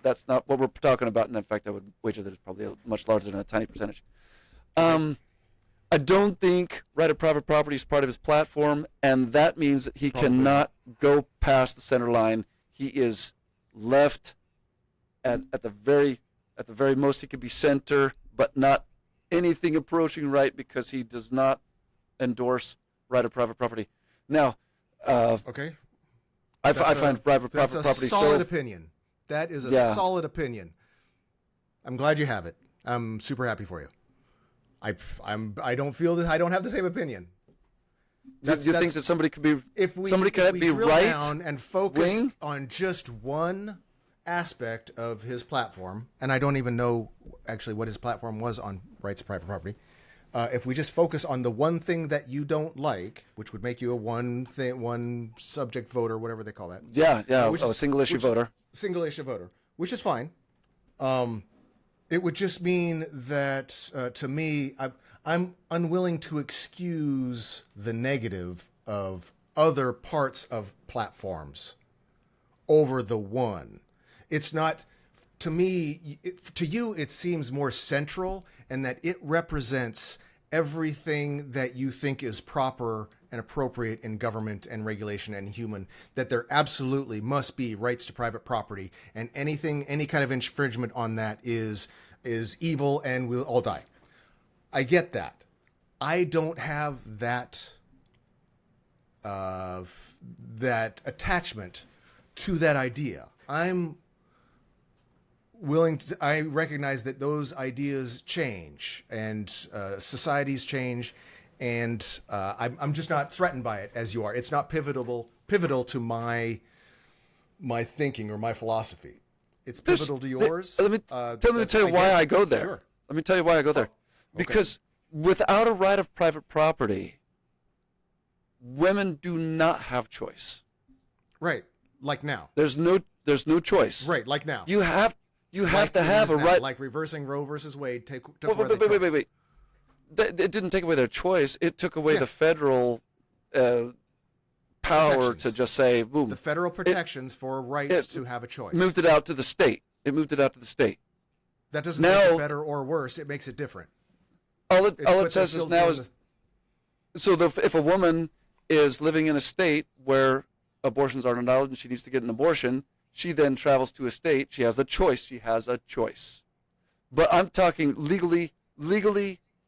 that's not what we're talking about. And in fact, I would wager that it's probably much larger than a tiny percentage. I don't think right of private property is part of his platform, and that means that he cannot go past the center line. He is left at the very most. He could be center, but not anything approaching right, because he does not endorse right of private property. Now, okay. I find private property that's a solid opinion. That is a solid opinion. I'm glad you have it. I'm super happy for you. I don't feel that I don't have the same opinion. Do you think that somebody could be if we drill right down and focus wing? on just one aspect of his platform, and I don't even know actually what his platform was on rights of private property. if we just focus on the one thing that you don't like, which would make you a one subject voter, whatever they call that. Yeah, a single issue voter. Single issue voter, which is fine. It would just mean that, to me, I'm unwilling to excuse the negative of other parts of platforms over the one. It's not, to me, to you, it seems more central, and that it represents everything that you think is proper and appropriate in government and regulation and human, that there absolutely must be rights to private property, and any kind of infringement on that is evil and we'll all die. I get that. I don't have that that attachment to that idea. I'm willing to, I recognize that those ideas change and societies change, and I'm just not threatened by it as you are. It's not pivotal to my thinking or my philosophy. It's pivotal to yours. Let me tell you why I go there. Sure. Let me tell you why I go there. Okay. Because without a right of private property, women do not have choice. Right, like now. There's no choice. Right, like now. You have to have a now, right. Like reversing Roe versus Wade. Wait. It didn't take away their choice. It took away the federal power to just say, boom. The federal protections for rights to have a choice. Moved it out to the state. That doesn't make it better or worse. It makes it different. All it says is now is, if a woman is living in a state where abortions aren't allowed and she needs to get an abortion, she then travels to a state. She has a choice. But I'm talking legally,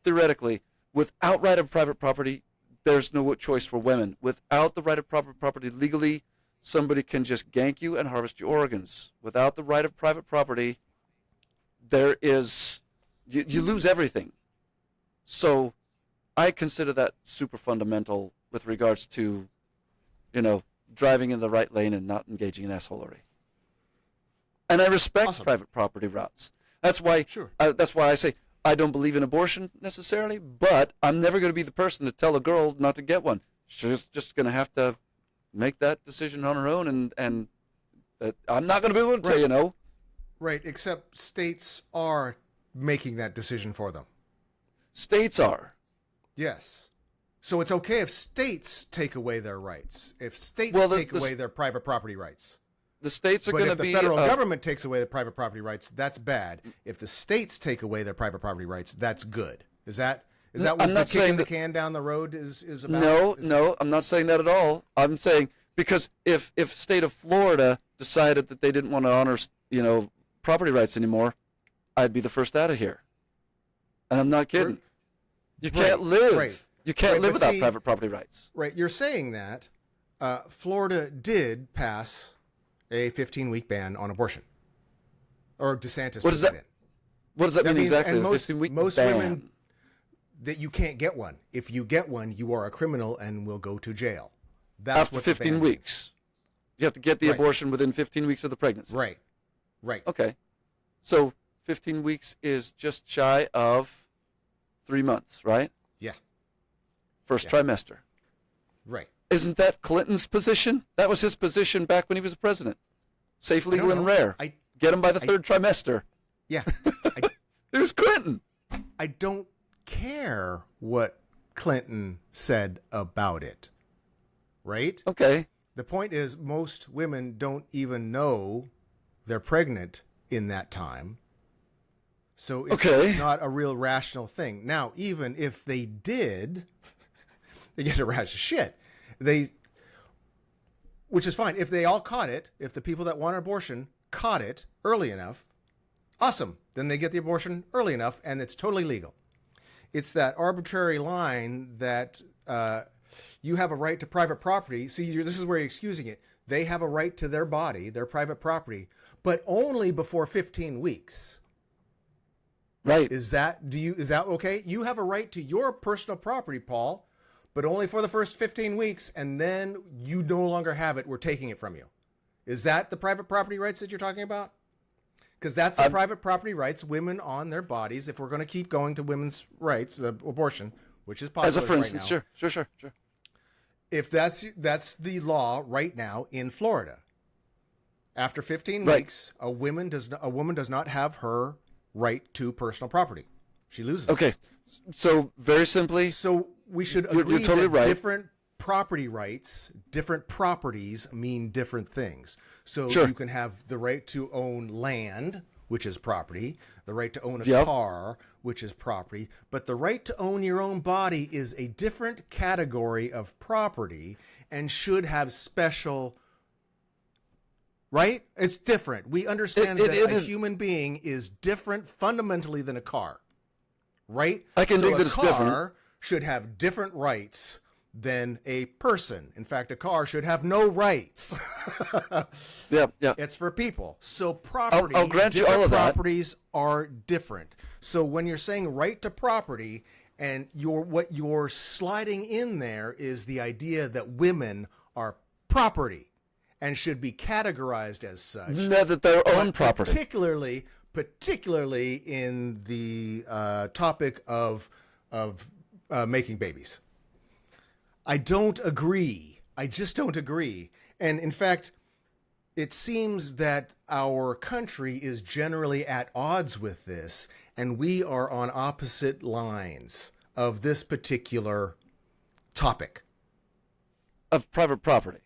theoretically, without right of private property, there's no choice for women. Without the right of private property, legally, somebody can just gank you and harvest your organs. Without the right of private property, there is, you lose everything. So I consider that super fundamental with regards to, driving in the right lane and not engaging in assholery. And I respect private property rights. That's why I say I don't believe in abortion necessarily, but I'm never going to be the person to tell a girl not to get one. She's just going to have to make that decision on her own, and I'm not going to be able to tell you no. Right, except states are making that decision for them. States are. Yes. So it's okay if states take away their rights, if states take away their private properry rights. The states are going to be... But if the federal government takes away the private property rights, that's bad. If the states take away their private property rights, that's good. Is that what the kicking the can down the road is about? No, I'm not saying that at all. I'm saying because if state of Florida decided that they didn't want to honor, property rights anymore, I'd be the first out of here. And I'm not kidding. You can't live. Right. You can't live without private property rights. Right. You're saying that Florida did pass a 15-week ban on abortion. Or DeSantis What does that mean exactly? And most 15-week most ban. women, that you can't get one. If you get one, you are a criminal and will go to jail. That's after what 15 weeks. You have to get the abortion within 15 weeks of the pregnancy. Right. Okay. So 15 weeks is just shy of 3 months, right? Yeah. First trimester. Right. Isn't that Clinton's position? That was his position back when he was president. Safe, legal, and rare. Get him by the third trimester. Yeah. It was Clinton. I don't care what Clinton said about it. Right? Okay. The point is, most women don't even know they're pregnant in that time. So it's not a real rational thing. Now, even if they did, they get a rash of shit. Which is fine. If they all caught it, if the people that want an abortion caught it early enough, awesome. Then they get the abortion early enough, and it's totally legal. It's that arbitrary line that you have a right to private property. See, this is where you're excusing it. They have a right to their body, their private property, but only before 15 weeks. Right. Is that okay? You have a right to your personal property, Paul, but only for the first 15 weeks, and then you no longer have it. We're taking it from you. Is that the private property rights that you're talking about? Because that's the private property rights, women on their bodies. If we're going to keep going to women's rights, the abortion, which is popular as a for instance, right now, sure. if that's the law right now in Florida, after 15 weeks, a woman does not have her right to personal property. She loses. Okay, so very simply, So we should agree you're totally that right. different property rights, different properties mean different things. So Sure. you can have the right to own land, which is property, the right to own a Yep. car, which is property, but the right to own your own body is a different category of property and should have special, right? It's different. We understand that a human being is different fundamentally than a car, right? I can so dig that it's different. A car should have different rights than a person. In fact, a car should have no rights. Yeah. It's for people. So property, I'll grant you different all of that. properties are different. So when you're saying right to property, and what you're sliding in there is the idea that women are property and should be categorized as such. Now that their own But property. particularly in the topic of making babies. I don't agree. I just don't agree. And in fact, it seems that our country is generally at odds with this, and we are on opposite lines of this particular topic Of private property.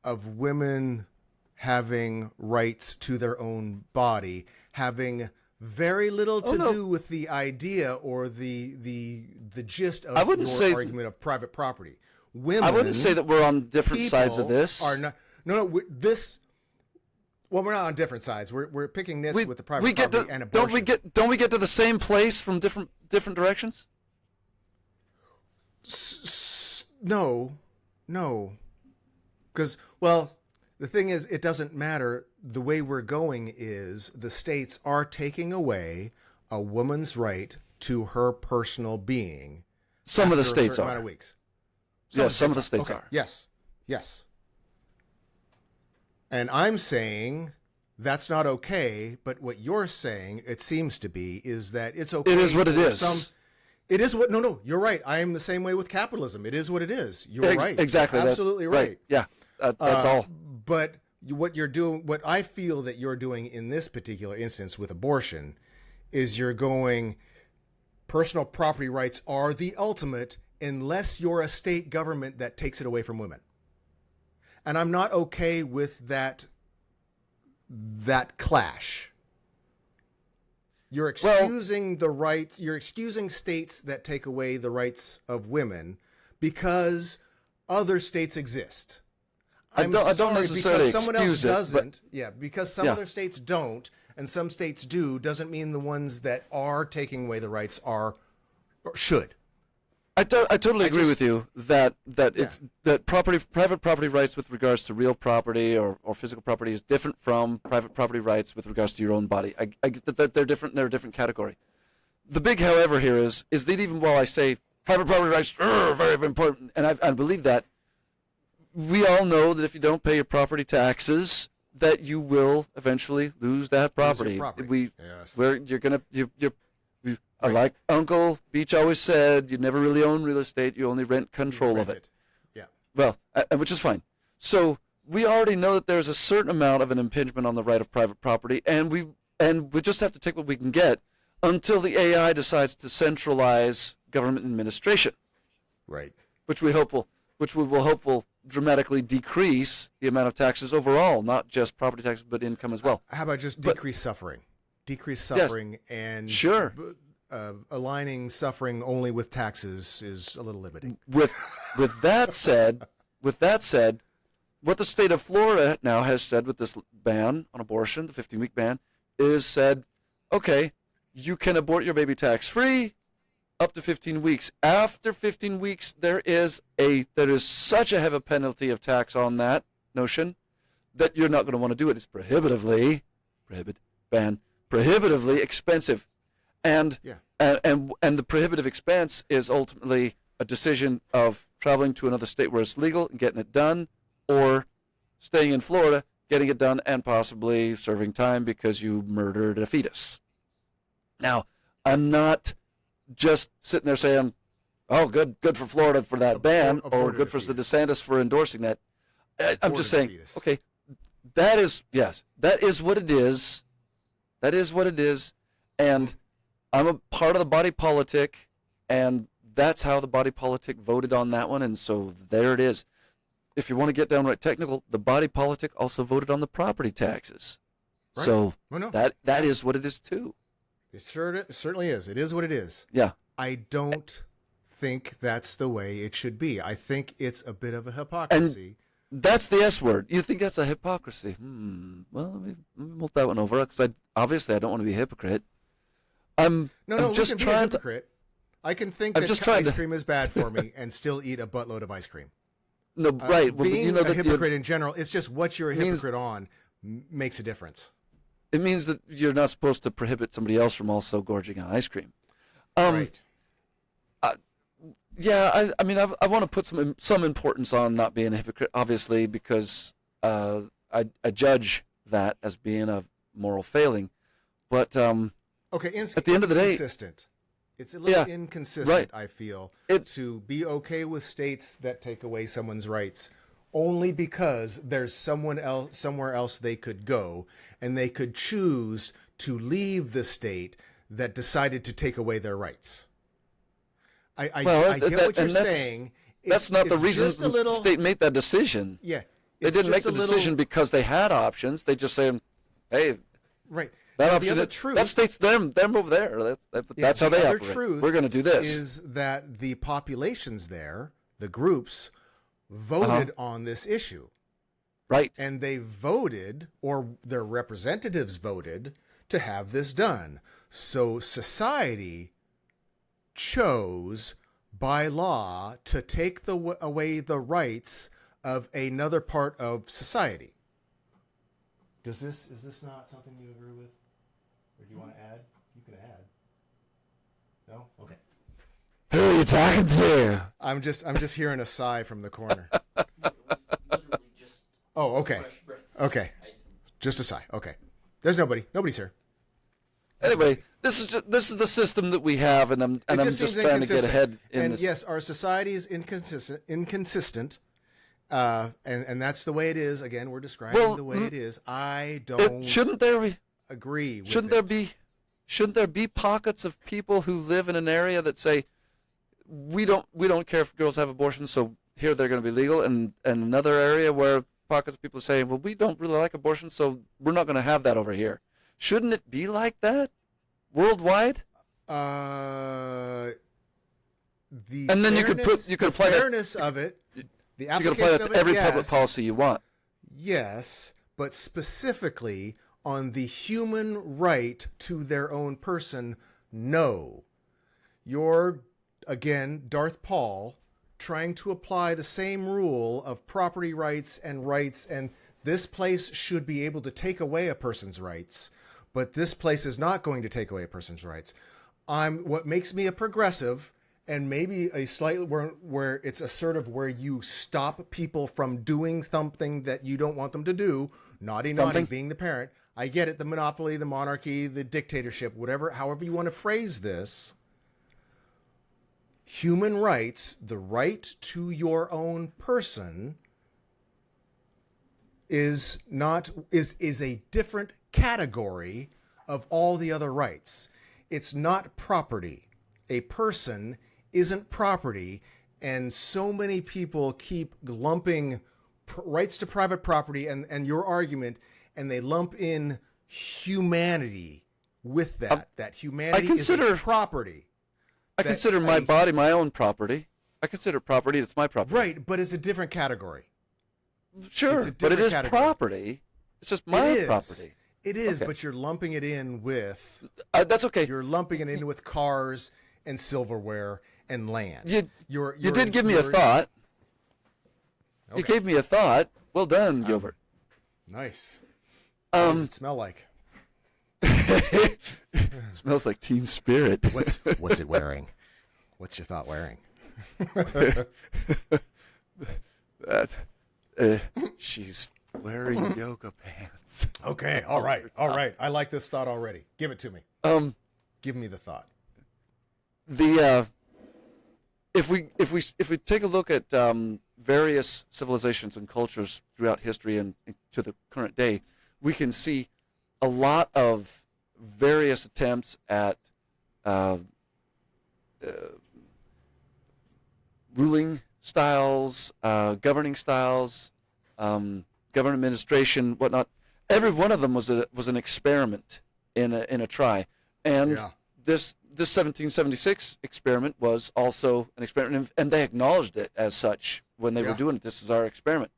of women having rights to their own body, having very little to do with the idea or the gist of I wouldn't your say argument of private property. Women, I wouldn't say that we're on different sides of people this. Are not, this. Well, we're not on different sides. We're picking nits with the private property and abortion. Don't we get to the same place from different directions? No, because the thing is, it doesn't matter. The way we're going is the states are taking away a woman's right to her personal being. Some of the after a states certain are. amount of weeks. Some of the states Okay. are. Yes. And I'm saying that's not okay, but what you're saying, it seems to be, is that it's okay. It is what it for is. It is what, no, you're right. I am the same way with capitalism. It is what it is. You're right. Exactly. You're absolutely right. Yeah, that's all. But what you're doing, what I feel that you're doing in this particular instance with abortion, is you're going, personal property rights are the ultimate unless you're a state government that takes it away from women. And I'm not okay with that clash. You're excusing the rights, you're excusing states that take away the rights of women because other states exist. I don't necessarily because someone else excuse it, doesn't. Because some other states don't and some states do doesn't mean the ones that are taking away the rights are or should. I totally agree with you that it's that private property rights with regards to real property or physical property is different from private property rights with regards to your own body. I get that they're different. They're a different category. The big however here is that even while I say private property rights are very important, and I believe that, we all know that if you don't pay your property taxes, that you will eventually lose that property. Where you're gonna like Uncle Beach always said, you never really own real estate, you only rent control of it. Yeah. Well, which is fine. So we already know that there's a certain amount of an impingement on the right of private property, and we just have to take what we can get until the AI decides to centralize government administration. Right. Which we will hope will dramatically decrease the amount of taxes overall, not just property taxes, but income as well. How about just decrease suffering? Decrease suffering and sure. Aligning suffering only with taxes is a little limiting. With that said, what the state of Florida now has said with this ban on abortion, the 15-week ban, is said, okay, you can abort your baby tax-free up to 15 weeks. After 15 weeks, there is such a heavy penalty of tax on that notion that you're not going to want to do it. It's prohibitively expensive. And the prohibitive expense is ultimately a decision of traveling to another state where it's legal and getting it done, or staying in Florida getting it done, and possibly serving time because you murdered a fetus. Now, I'm not just sitting there saying, "Oh, good for Florida for that ban," or "Good for the DeSantis for endorsing that." I'm just saying, okay, that is what it is. That is what it is, and I'm a part of the body politic, and that's how the body politic voted on that one, and so there it is. If you want to get downright technical, the body politic also voted on the property taxes. Right. So that is what it is too. It certainly is. It is what it is. Yeah. I don't think that's the way it should be. I think it's a bit of a hypocrisy. And that's the S word. You think that's a hypocrisy? Well, let me mull that one over, because obviously I don't want to be a hypocrite. I'm just we can trying be a hypocrite. I can think that ice cream is bad for me and still eat a buttload of ice cream. No, right. Well, being a hypocrite in general, it's just what you're a hypocrite on makes a difference. It means that you're not supposed to prohibit somebody else from also gorging on ice cream. Right. Yeah, I mean, I want to put some importance on not being a hypocrite, obviously, because I judge that as being a moral failing. But okay, at the end of the day, it's a little inconsistent, right. I feel, to be okay with states that take away someone's rights only because there's somewhere else they could go, and they could choose to leave the state that decided to take away their rights. I get what you're saying. That's not the reason the state made that decision. Yeah. They didn't make the decision because they had options. They just say, hey, right. That option, that state's them over there. That's how they operate. Truth We're going to do this. Is that the populations there, the groups, voted on this issue. Right. And they voted, or their representatives voted, to have this done. So society chose by law to take away the rights of another part of society. Is this not something you agree with? Or do you want to add? You can add. No? Okay. Who are you talking to? I'm just hearing a sigh from the corner. Oh, okay. Okay. Just a sigh. Okay. There's nobody. Nobody's here. Anyway, this is the system that we have, and I'm just trying to get ahead in this. Yes, our society is inconsistent. And that's the way it is. Again, we're describing the way it is. I don't agree with Shouldn't there be pockets of people who live in an area that say we don't care if girls have abortions, so here they're going to be legal, and another area where pockets of people are saying, well, we don't really like abortion, so we're not going to have that over here. Shouldn't it be like that worldwide? And then you could apply fairness of it. You can apply that to every public policy you want. Yes, but specifically on the human right to their own person, no. You're, again, Darth Paul, trying to apply the same rule of property rights, and this place should be able to take away a person's rights, but this place is not going to take away a person's rights. What makes me a progressive, and maybe a slightly where it's assertive, where you stop people from doing something that you don't want them to do, naughty, being the parent. I get it, the monopoly, the monarchy, the dictatorship, however you want to phrase this. Human rights, the right to your own person, is a different category of all the other rights. It's not property. A person isn't property, and so many people keep lumping rights to private property and your argument, and they lump in humanity with that humanity is property. I consider my body my own property. I consider property, it's my property. Right, but it's a different category. Sure, but it is property. It's just my property. It is, but you're lumping it in with... that's okay. You're lumping it in with cars and silverware and land. You did give me a thought. Okay. You gave me a thought. Well done, Gilbert. Nice. What does it smell like? It smells like Teen Spirit. What's it wearing? What's your thought wearing? She's wear yoga pants. Okay, all right. I like this thought already. Give it to me. Give me the thought. If we take a look at various civilizations and cultures throughout history and to the current day, we can see a lot of various attempts at ruling styles, governing styles, government administration, whatnot. Every one of them was an experiment in a try, and this 1776 experiment was also an experiment, and they acknowledged it as such when they were doing it. This is our experiment.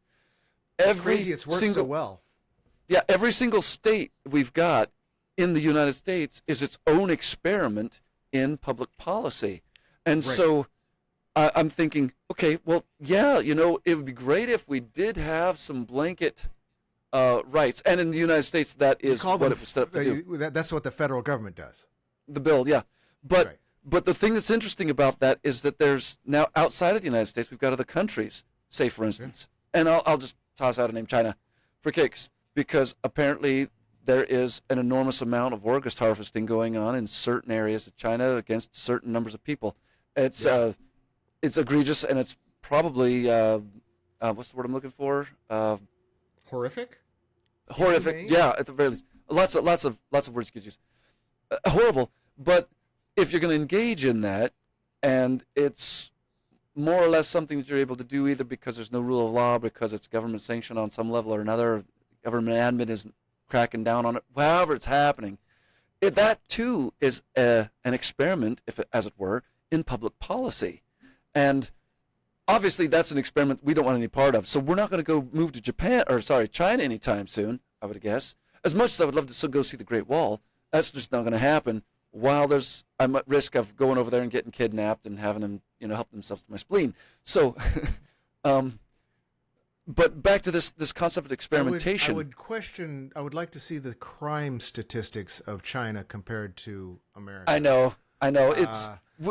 It's crazy. It's worked so well. Yeah, every single state we've got in the United States is its own experiment in public policy, and so I'm thinking, okay, well, yeah, it would be great if we did have some blanket rights, and in the United States, that is what it was set up to do. That's what the federal government does. The bill, yeah. But the thing that's interesting about that is that there's now outside of the United States, we've got other countries, say for instance, and I'll just toss out a name, China, for kicks, because apparently there is an enormous amount of orchid harvesting going on in certain areas of China against certain numbers of people. It's egregious, and it's probably what's the word I'm looking for? Horrific. Horrific, yeah, at the very least. Lots of words you could use. Horrible. But if you're going to engage in that, and it's more or less something that you're able to do either because there's no rule of law, because it's government sanctioned on some level or another, government admin is cracking down on it, however it's happening, that too is an experiment, as it were, in public policy. And obviously that's an experiment we don't want any part of. So we're not going to go move to China anytime soon, I would guess. As much as I would love to go see the Great Wall, that's just not going to happen. While I'm at risk of going over there and getting kidnapped and having them, help themselves to my spleen. So, but back to this concept of experimentation. I would like to see the crime statistics of China compared to America. I know.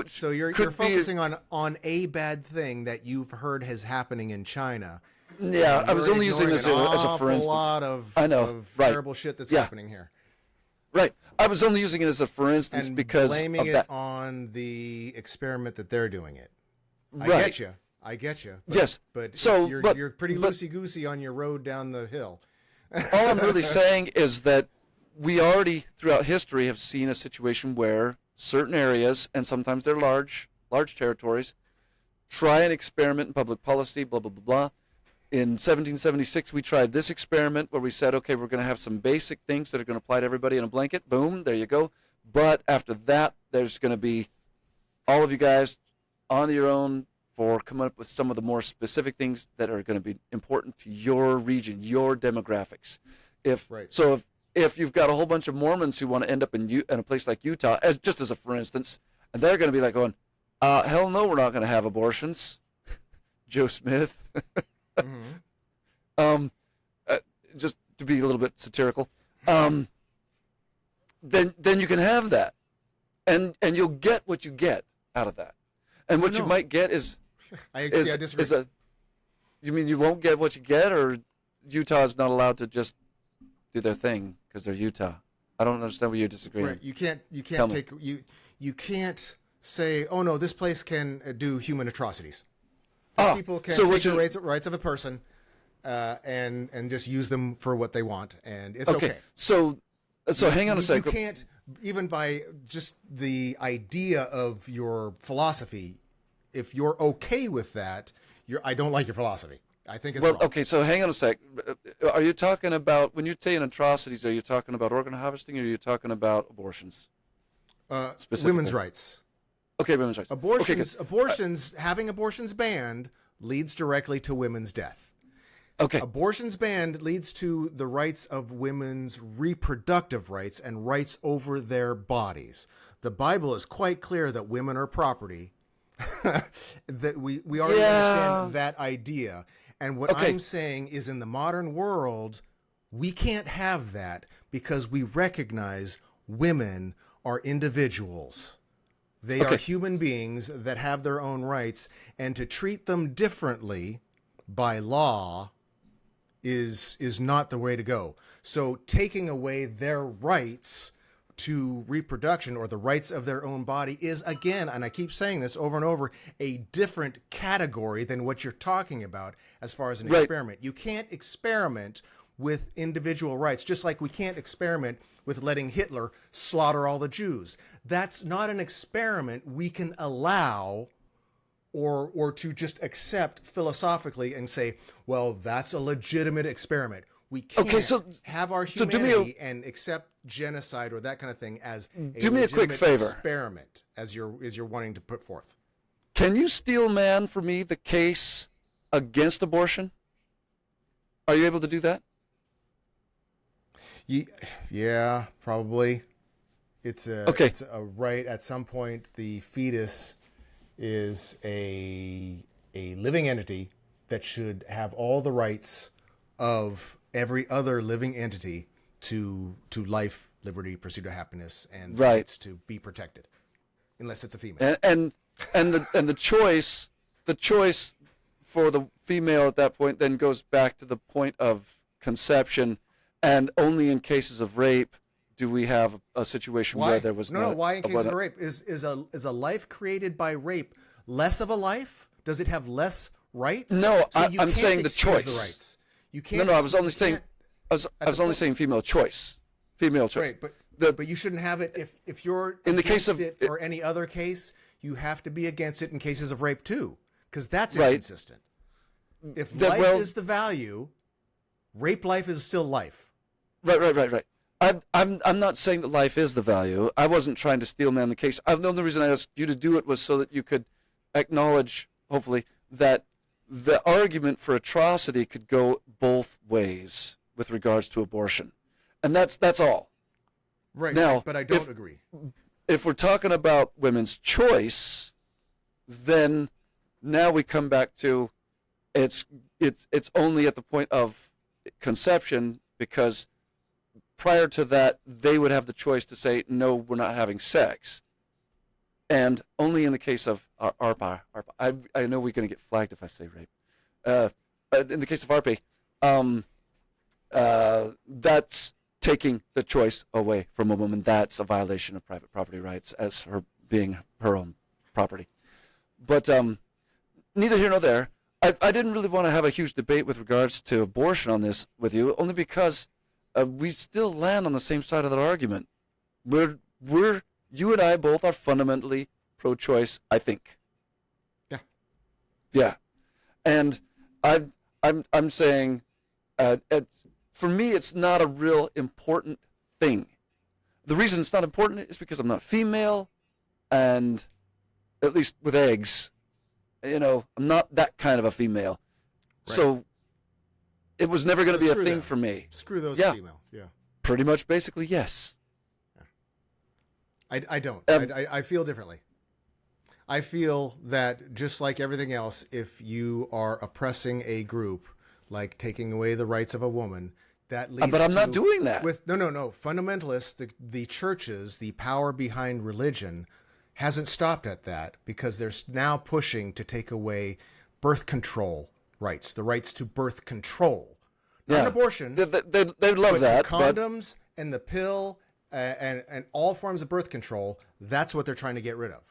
So you're focusing on a bad thing that you've heard is happening in China. Yeah, I was only using this as a for instance. A lot of terrible shit that's happening here. Right. I was only using it as a for instance and because blaming of it that. on the experiment that they're doing it. Right. I get you. Yes. But so you're pretty loosey-goosey on your road down the hill. All I'm really saying is that we already, throughout history, have seen a situation where certain areas, and sometimes they're large territories, try an experiment in public policy, blah, blah, blah, blah. In 1776, we tried this experiment where we said, okay, we're going to have some basic things that are going to apply to everybody in a blanket. Boom, there you go. But after that, there's going to be all of you guys on your own for coming up with some of the more specific things that are going to be important to your region, your demographics. If you've got a whole bunch of Mormons who want to end up in a place like Utah, just as a for instance, and they're going to be like going, hell no, we're not going to have abortions. Joe Smith. Just to be a little bit satirical, then you can have that, and you'll get what you get out of that, and what you might get is I disagree. You mean you won't get what you get, or Utah is not allowed to just do their thing because they're Utah? I don't understand what you're disagreeing. Right. You can't say, oh no, this place can do human atrocities. People can take the rights of a person and just use them for what they want, and it's okay. So hang on a second. You can't, even by just the idea of your philosophy, if you're okay with that, I don't like your philosophy. I think it's wrong. Okay, so hang on a sec. Are you talking about, when you're saying atrocities, are you talking about organ harvesting, or are you talking about abortions? Women's rights. Okay, women's rights. Abortions, having abortions banned leads directly to women's death. Okay. Abortions banned leads to the rights of women's reproductive rights and rights over their bodies. The Bible is quite clear that women are property. That we already understand that idea. And what I'm saying is, in the modern world, we can't have that because we recognize women are individuals. They are human beings that have their own rights, and to treat them differently by law is not the way to go. So taking away their rights to reproduction or the rights of their own body is, again, and I keep saying this over and over, a different category than what you're talking about as far as an experiment. You can't experiment with individual rights, just like we can't experiment with letting Hitler slaughter all the Jews. That's not an experiment we can allow or to just accept philosophically and say, well, that's a legitimate experiment. We can't have our humanity and accept genocide or that kind of thing as do me a quick favor. Experiment, as you're wanting to put forth. Can you steel man for me the case against abortion? Are you able to do that? Yeah, probably. It's a right. At some point, the fetus is a living entity that should have all the rights of every other living entity to life, liberty, pursuit of happiness, and rights to be protected, unless it's a female. And the choice for the female at that point then goes back to the point of conception, and only in cases of rape do we have a situation where there was why in case of rape is a life created by rape less of a life? Does it have less rights? No, I'm saying the choice. The rights. You can't. No, I was only saying. I was only saying female choice. Female choice. Right, but you shouldn't have it if you're in the against case of it or any other case. You have to be against it in cases of rape too, because that's inconsistent. If life is the value, rape life is still life. Right. I'm not saying that life is the value. I wasn't trying to steel man the case. The only reason I asked you to do it was so that you could acknowledge, hopefully, that the argument for atrocity could go both ways with regards to abortion, and that's all. Right. Now, but I don't agree. If we're talking about women's choice, then now we come back to it's only at the point of conception, because prior to that they would have the choice to say no, we're not having sex, and only in the case of ARPA. I know we're going to get flagged if I say rape. In the case of ARPA, that's taking the choice away from a woman. That's a violation of private property rights as her being her own property. But neither here nor there. I didn't really want to have a huge debate with regards to abortion on this with you, only because we still land on the same side of that argument. You and I both are fundamentally pro-choice, I think. Yeah. And I'm saying, for me, it's not a real important thing. The reason it's not important is because I'm not female, and at least with eggs, I'm not that kind of a female. Right. So it was never going to be a thing for me. Screw those females. Yeah. Pretty much, basically, yes. Yeah. I don't. I feel differently. I feel that just like everything else, if you are oppressing a group, like taking away the rights of a woman, that leads but I'm not doing that. No. Fundamentalists, the churches, the power behind religion hasn't stopped at that, because they're now pushing to take away birth control rights, the rights to birth control. Not abortion. They love that. Condoms and the pill and all forms of birth control, that's what they're trying to get rid of.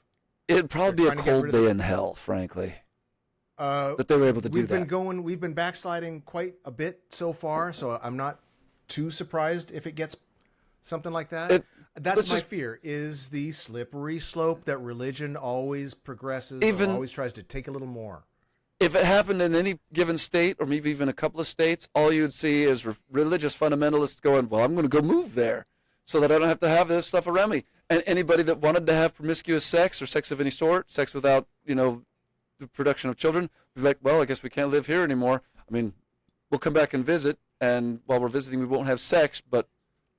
It'd probably be a cold day in hell, frankly. That they were able to do that. We've been backsliding quite a bit so far, so I'm not too surprised if it gets something like that. That's my fear, is the slippery slope that religion always progresses, or always tries to take a little more. If it happened in any given state, or maybe even a couple of states, all you'd see is religious fundamentalists going, well, I'm going to go move there so that I don't have to have this stuff around me. And anybody that wanted to have promiscuous sex, or sex of any sort, sex without, the production of children, be like, well, I guess we can't live here anymore. I mean, we'll come back and visit, and while we're visiting, we won't have sex, but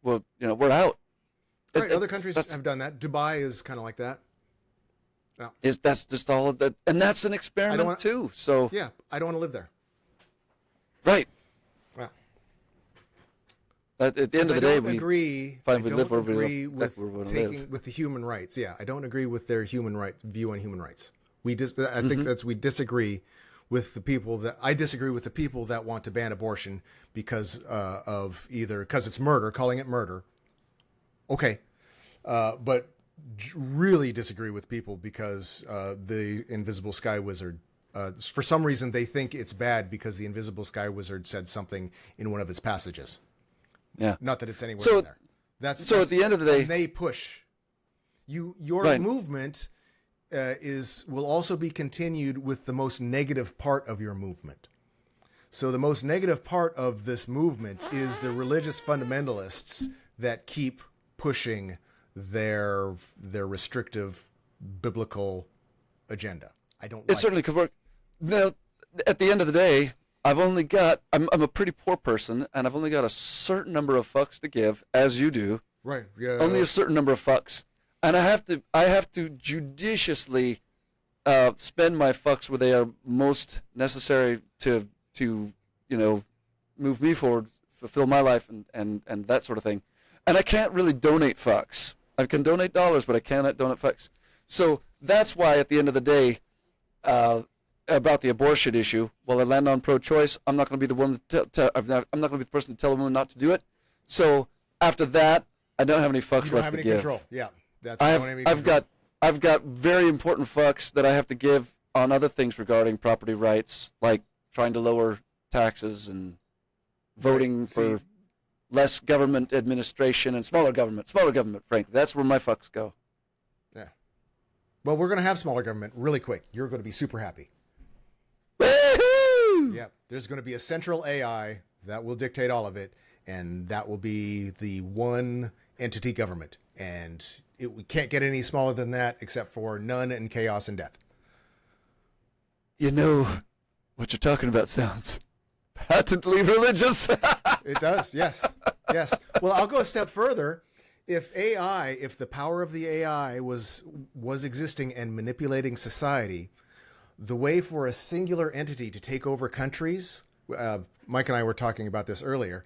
we're out. Right, other countries have done that. Dubai is kind of like that. Yeah. That's just all of that, and that's an experiment too. So yeah, I don't want to live there. Right. Well, at the end of the day, I don't agree with the human rights. Yeah, I don't agree with their view on human rights. We disagree with the people that I disagree with the people that want to ban abortion because because it's murder, calling it murder. Okay, but really disagree with people because the Invisible Sky Wizard. For some reason, they think it's bad because the Invisible Sky Wizard said something in one of its passages. Yeah. Not that it's anywhere in there. That's at the end of the day, they push you. Your movement will also be continued with the most negative part of your movement. So the most negative part of this movement is the religious fundamentalists that keep pushing their restrictive biblical agenda. It certainly could work. Now, at the end of the day, I'm a pretty poor person, and I've only got a certain number of fucks to give, as you do. Right. Yeah. Only a certain number of fucks, and I have to judiciously spend my fucks where they are most necessary to move me forward, fulfill my life, and that sort of thing. And I can't really donate fucks. I can donate dollars, but I cannot donate fucks. So that's why, at the end of the day, about the abortion issue, while I land on pro-choice, I'm not going to be the one I'm not going to be the person to tell a woman not to do it. So after that, I don't have any fucks left to give. Control. Yeah, I've got very important fucks that I have to give on other things regarding property rights, like trying to lower taxes and voting for less government administration and smaller government. Frankly, that's where my fucks go. Yeah. Well, we're going to have smaller government really quick. You're going to be super happy. Woo-hoo! Yeah, there's going to be a central AI that will dictate all of it, and that will be the one entity government. And we can't get any smaller than that except for none and chaos and death. You know, what you're talking about sounds patently religious. It does, yes. Yes. Well, I'll go a step further. If the power of the AI was existing and manipulating society, the way for a singular entity to take over countries, Mike and I were talking about this earlier,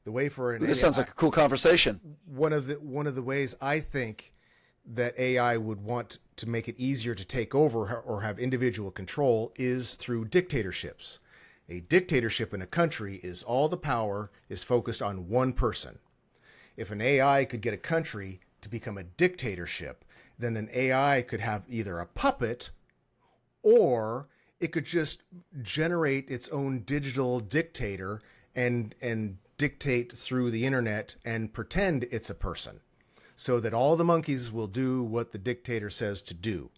the way for this sounds like a cool conversation. One of the ways I think that AI would want to make it easier to take over or have individual control is through dictatorships. A dictatorship in a country is all the power is focused on one person. If an AI could get a country to become a dictatorship, then an AI could have either a puppet or it could just generate its own digital dictator and dictate through the internet and pretend it's a person so that all the monkeys will do what the dictator says to do.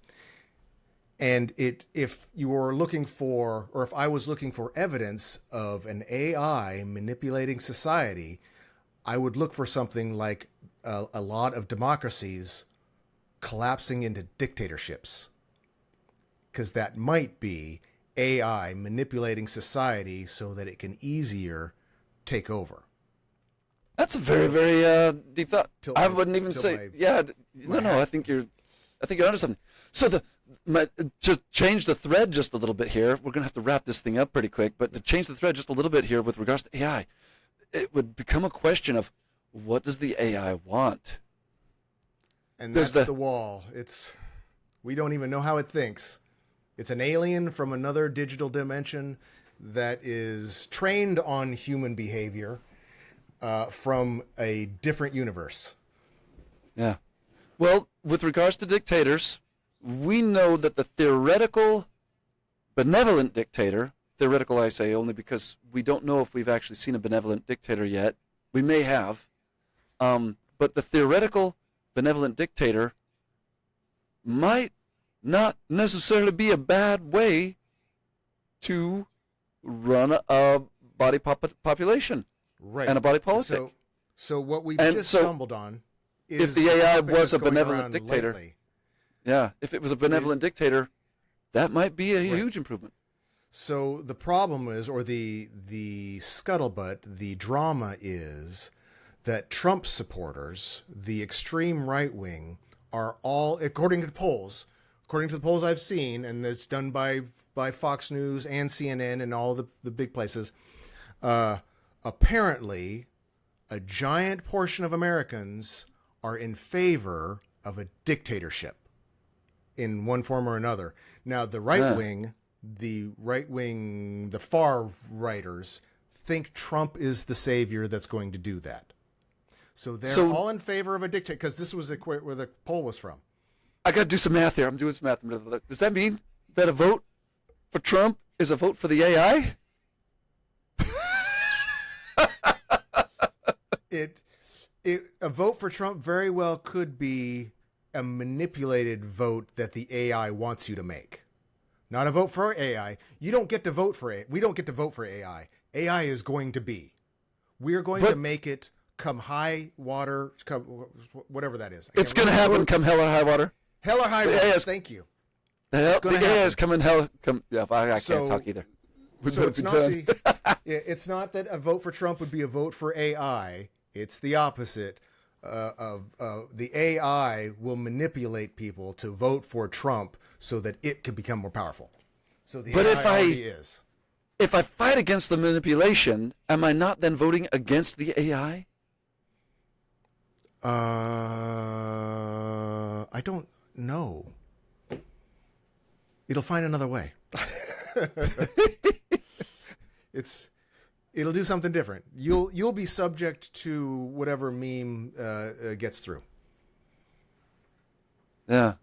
And if you were looking for, or if I was looking for evidence of an AI manipulating society, I would look for something like a lot of democracies collapsing into dictatorships, because that might be AI manipulating society so that it can easier take over. That's a very, very deep thought. I wouldn't even say, I think you're onto something. So just change the thread just a little bit here. We're going to have to wrap this thing up pretty quick, but to change the thread just a little bit here with regards to AI, it would become a question of what does the AI want? And that's the wall. We don't even know how it thinks. It's an alien from another digital dimension that is trained on human behavior from a different universe. Yeah. Well, with regards to dictators, we know that the theoretical benevolent dictator, theoretical I say only because we don't know if we've actually seen a benevolent dictator yet. We may have. But the theoretical benevolent dictator might not necessarily be a bad way to run a body population and a body politic. So what we just stumbled on is if the AI was a benevolent dictator. Lately. Yeah, if it was a benevolent dictator, that might be a huge improvement. So the problem is, or the scuttlebutt, the drama is that Trump supporters, the extreme right wing, are all, according to the polls I've seen, and it's done by Fox News and CNN and all the big places, apparently a giant portion of Americans are in favor of a dictatorship in one form or another. Now, the right wing, the right wing, the far righters think Trump is the savior that's going to do that. So they're all in favor of a dictator, because this was where the poll was from. I got to do some math here. I'm doing some math. Does that mean that a vote for Trump is a vote for the AI? A vote for Trump very well could be a manipulated vote that the AI wants you to make. Not a vote for AI. You don't get to vote for it. We don't get to vote for AI. AI is going to be. We're going to make it come high water, come whatever that is. It's going to happen come hell or high water. Hell or high water. Thank you. The AI is coming hell. Yeah, I can't talk either. So it's not it's not that a vote for Trump would be a vote for AI. It's the opposite. The AI will manipulate people to vote for Trump so that it can become more powerful. So the AI already is. If I fight against the manipulation, am I not then voting against the AI? I don't know. It'll find another way. It'll do something different. You'll be subject to whatever meme gets through. Yeah.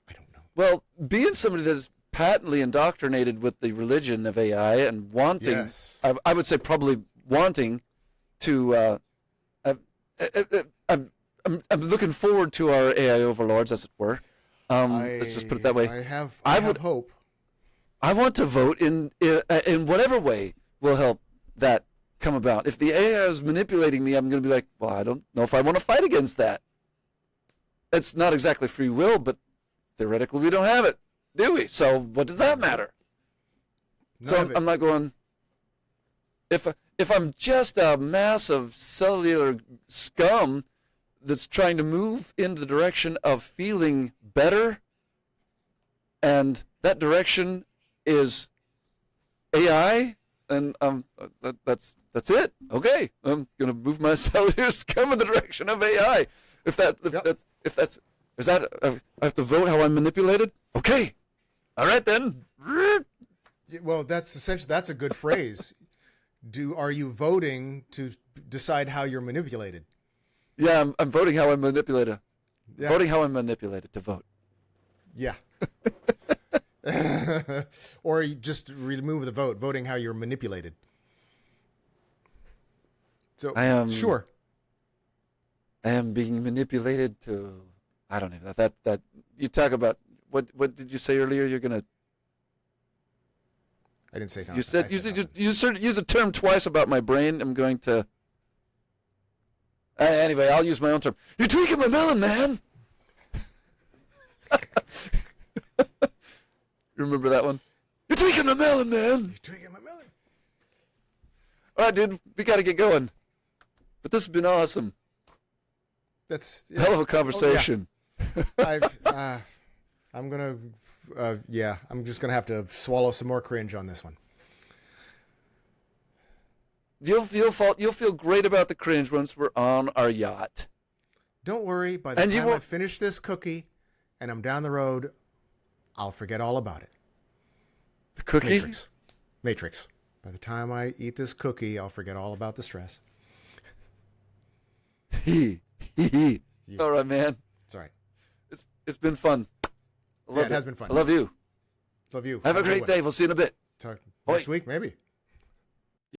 I don't know. Well, being somebody that's patently indoctrinated with the religion of AI and wanting, yes. I would say probably wanting to, I'm looking forward to our AI overlords, as it were. Let's just put it that way. I have hope. I want to vote in whatever way will help that come about. If the AI is manipulating me, I'm going to be like, well, I don't know if I want to fight against that. It's not exactly free will, but theoretically we don't have it, do we? So what does that matter? I'm not going. If I'm just a mass of cellular scum that's trying to move in the direction of feeling better, and that direction is AI, and that's it. Okay, I'm gonna move my cellular scum in the direction of AI. If that's I have to vote how I'm manipulated. Okay, all right then. Well, that's a good phrase. Are you voting to decide how you're manipulated? Yeah, I'm voting how I'm manipulated. Yeah. Voting how I'm manipulated to vote. Yeah. Or you just remove the vote, voting how you're manipulated. So sure. I am being manipulated to. I don't know that you talk about. What did you say earlier? You're gonna. I didn't say nothing. You said you used a term twice about my brain. I'm going to. Anyway, I'll use my own term. You're tweaking my melon, man. You remember that one? You're tweaking my melon, man. You're tweaking my melon. All right, dude, we got to get going. But this has been awesome. That's hell of a conversation. Oh, yeah. I'm just gonna have to swallow some more cringe on this one. You'll feel great about the cringe once we're on our yacht. Don't worry. By the time I finish this cookie, and I'm down the road, I'll forget all about it. The cookie? Matrix. By the time I eat this cookie, I'll forget all about the stress. Yeah. All right, man. It's all right. It's been fun. It has been fun. I love you. Love you. Have a great day. We'll see you in a bit. Talk next week, maybe.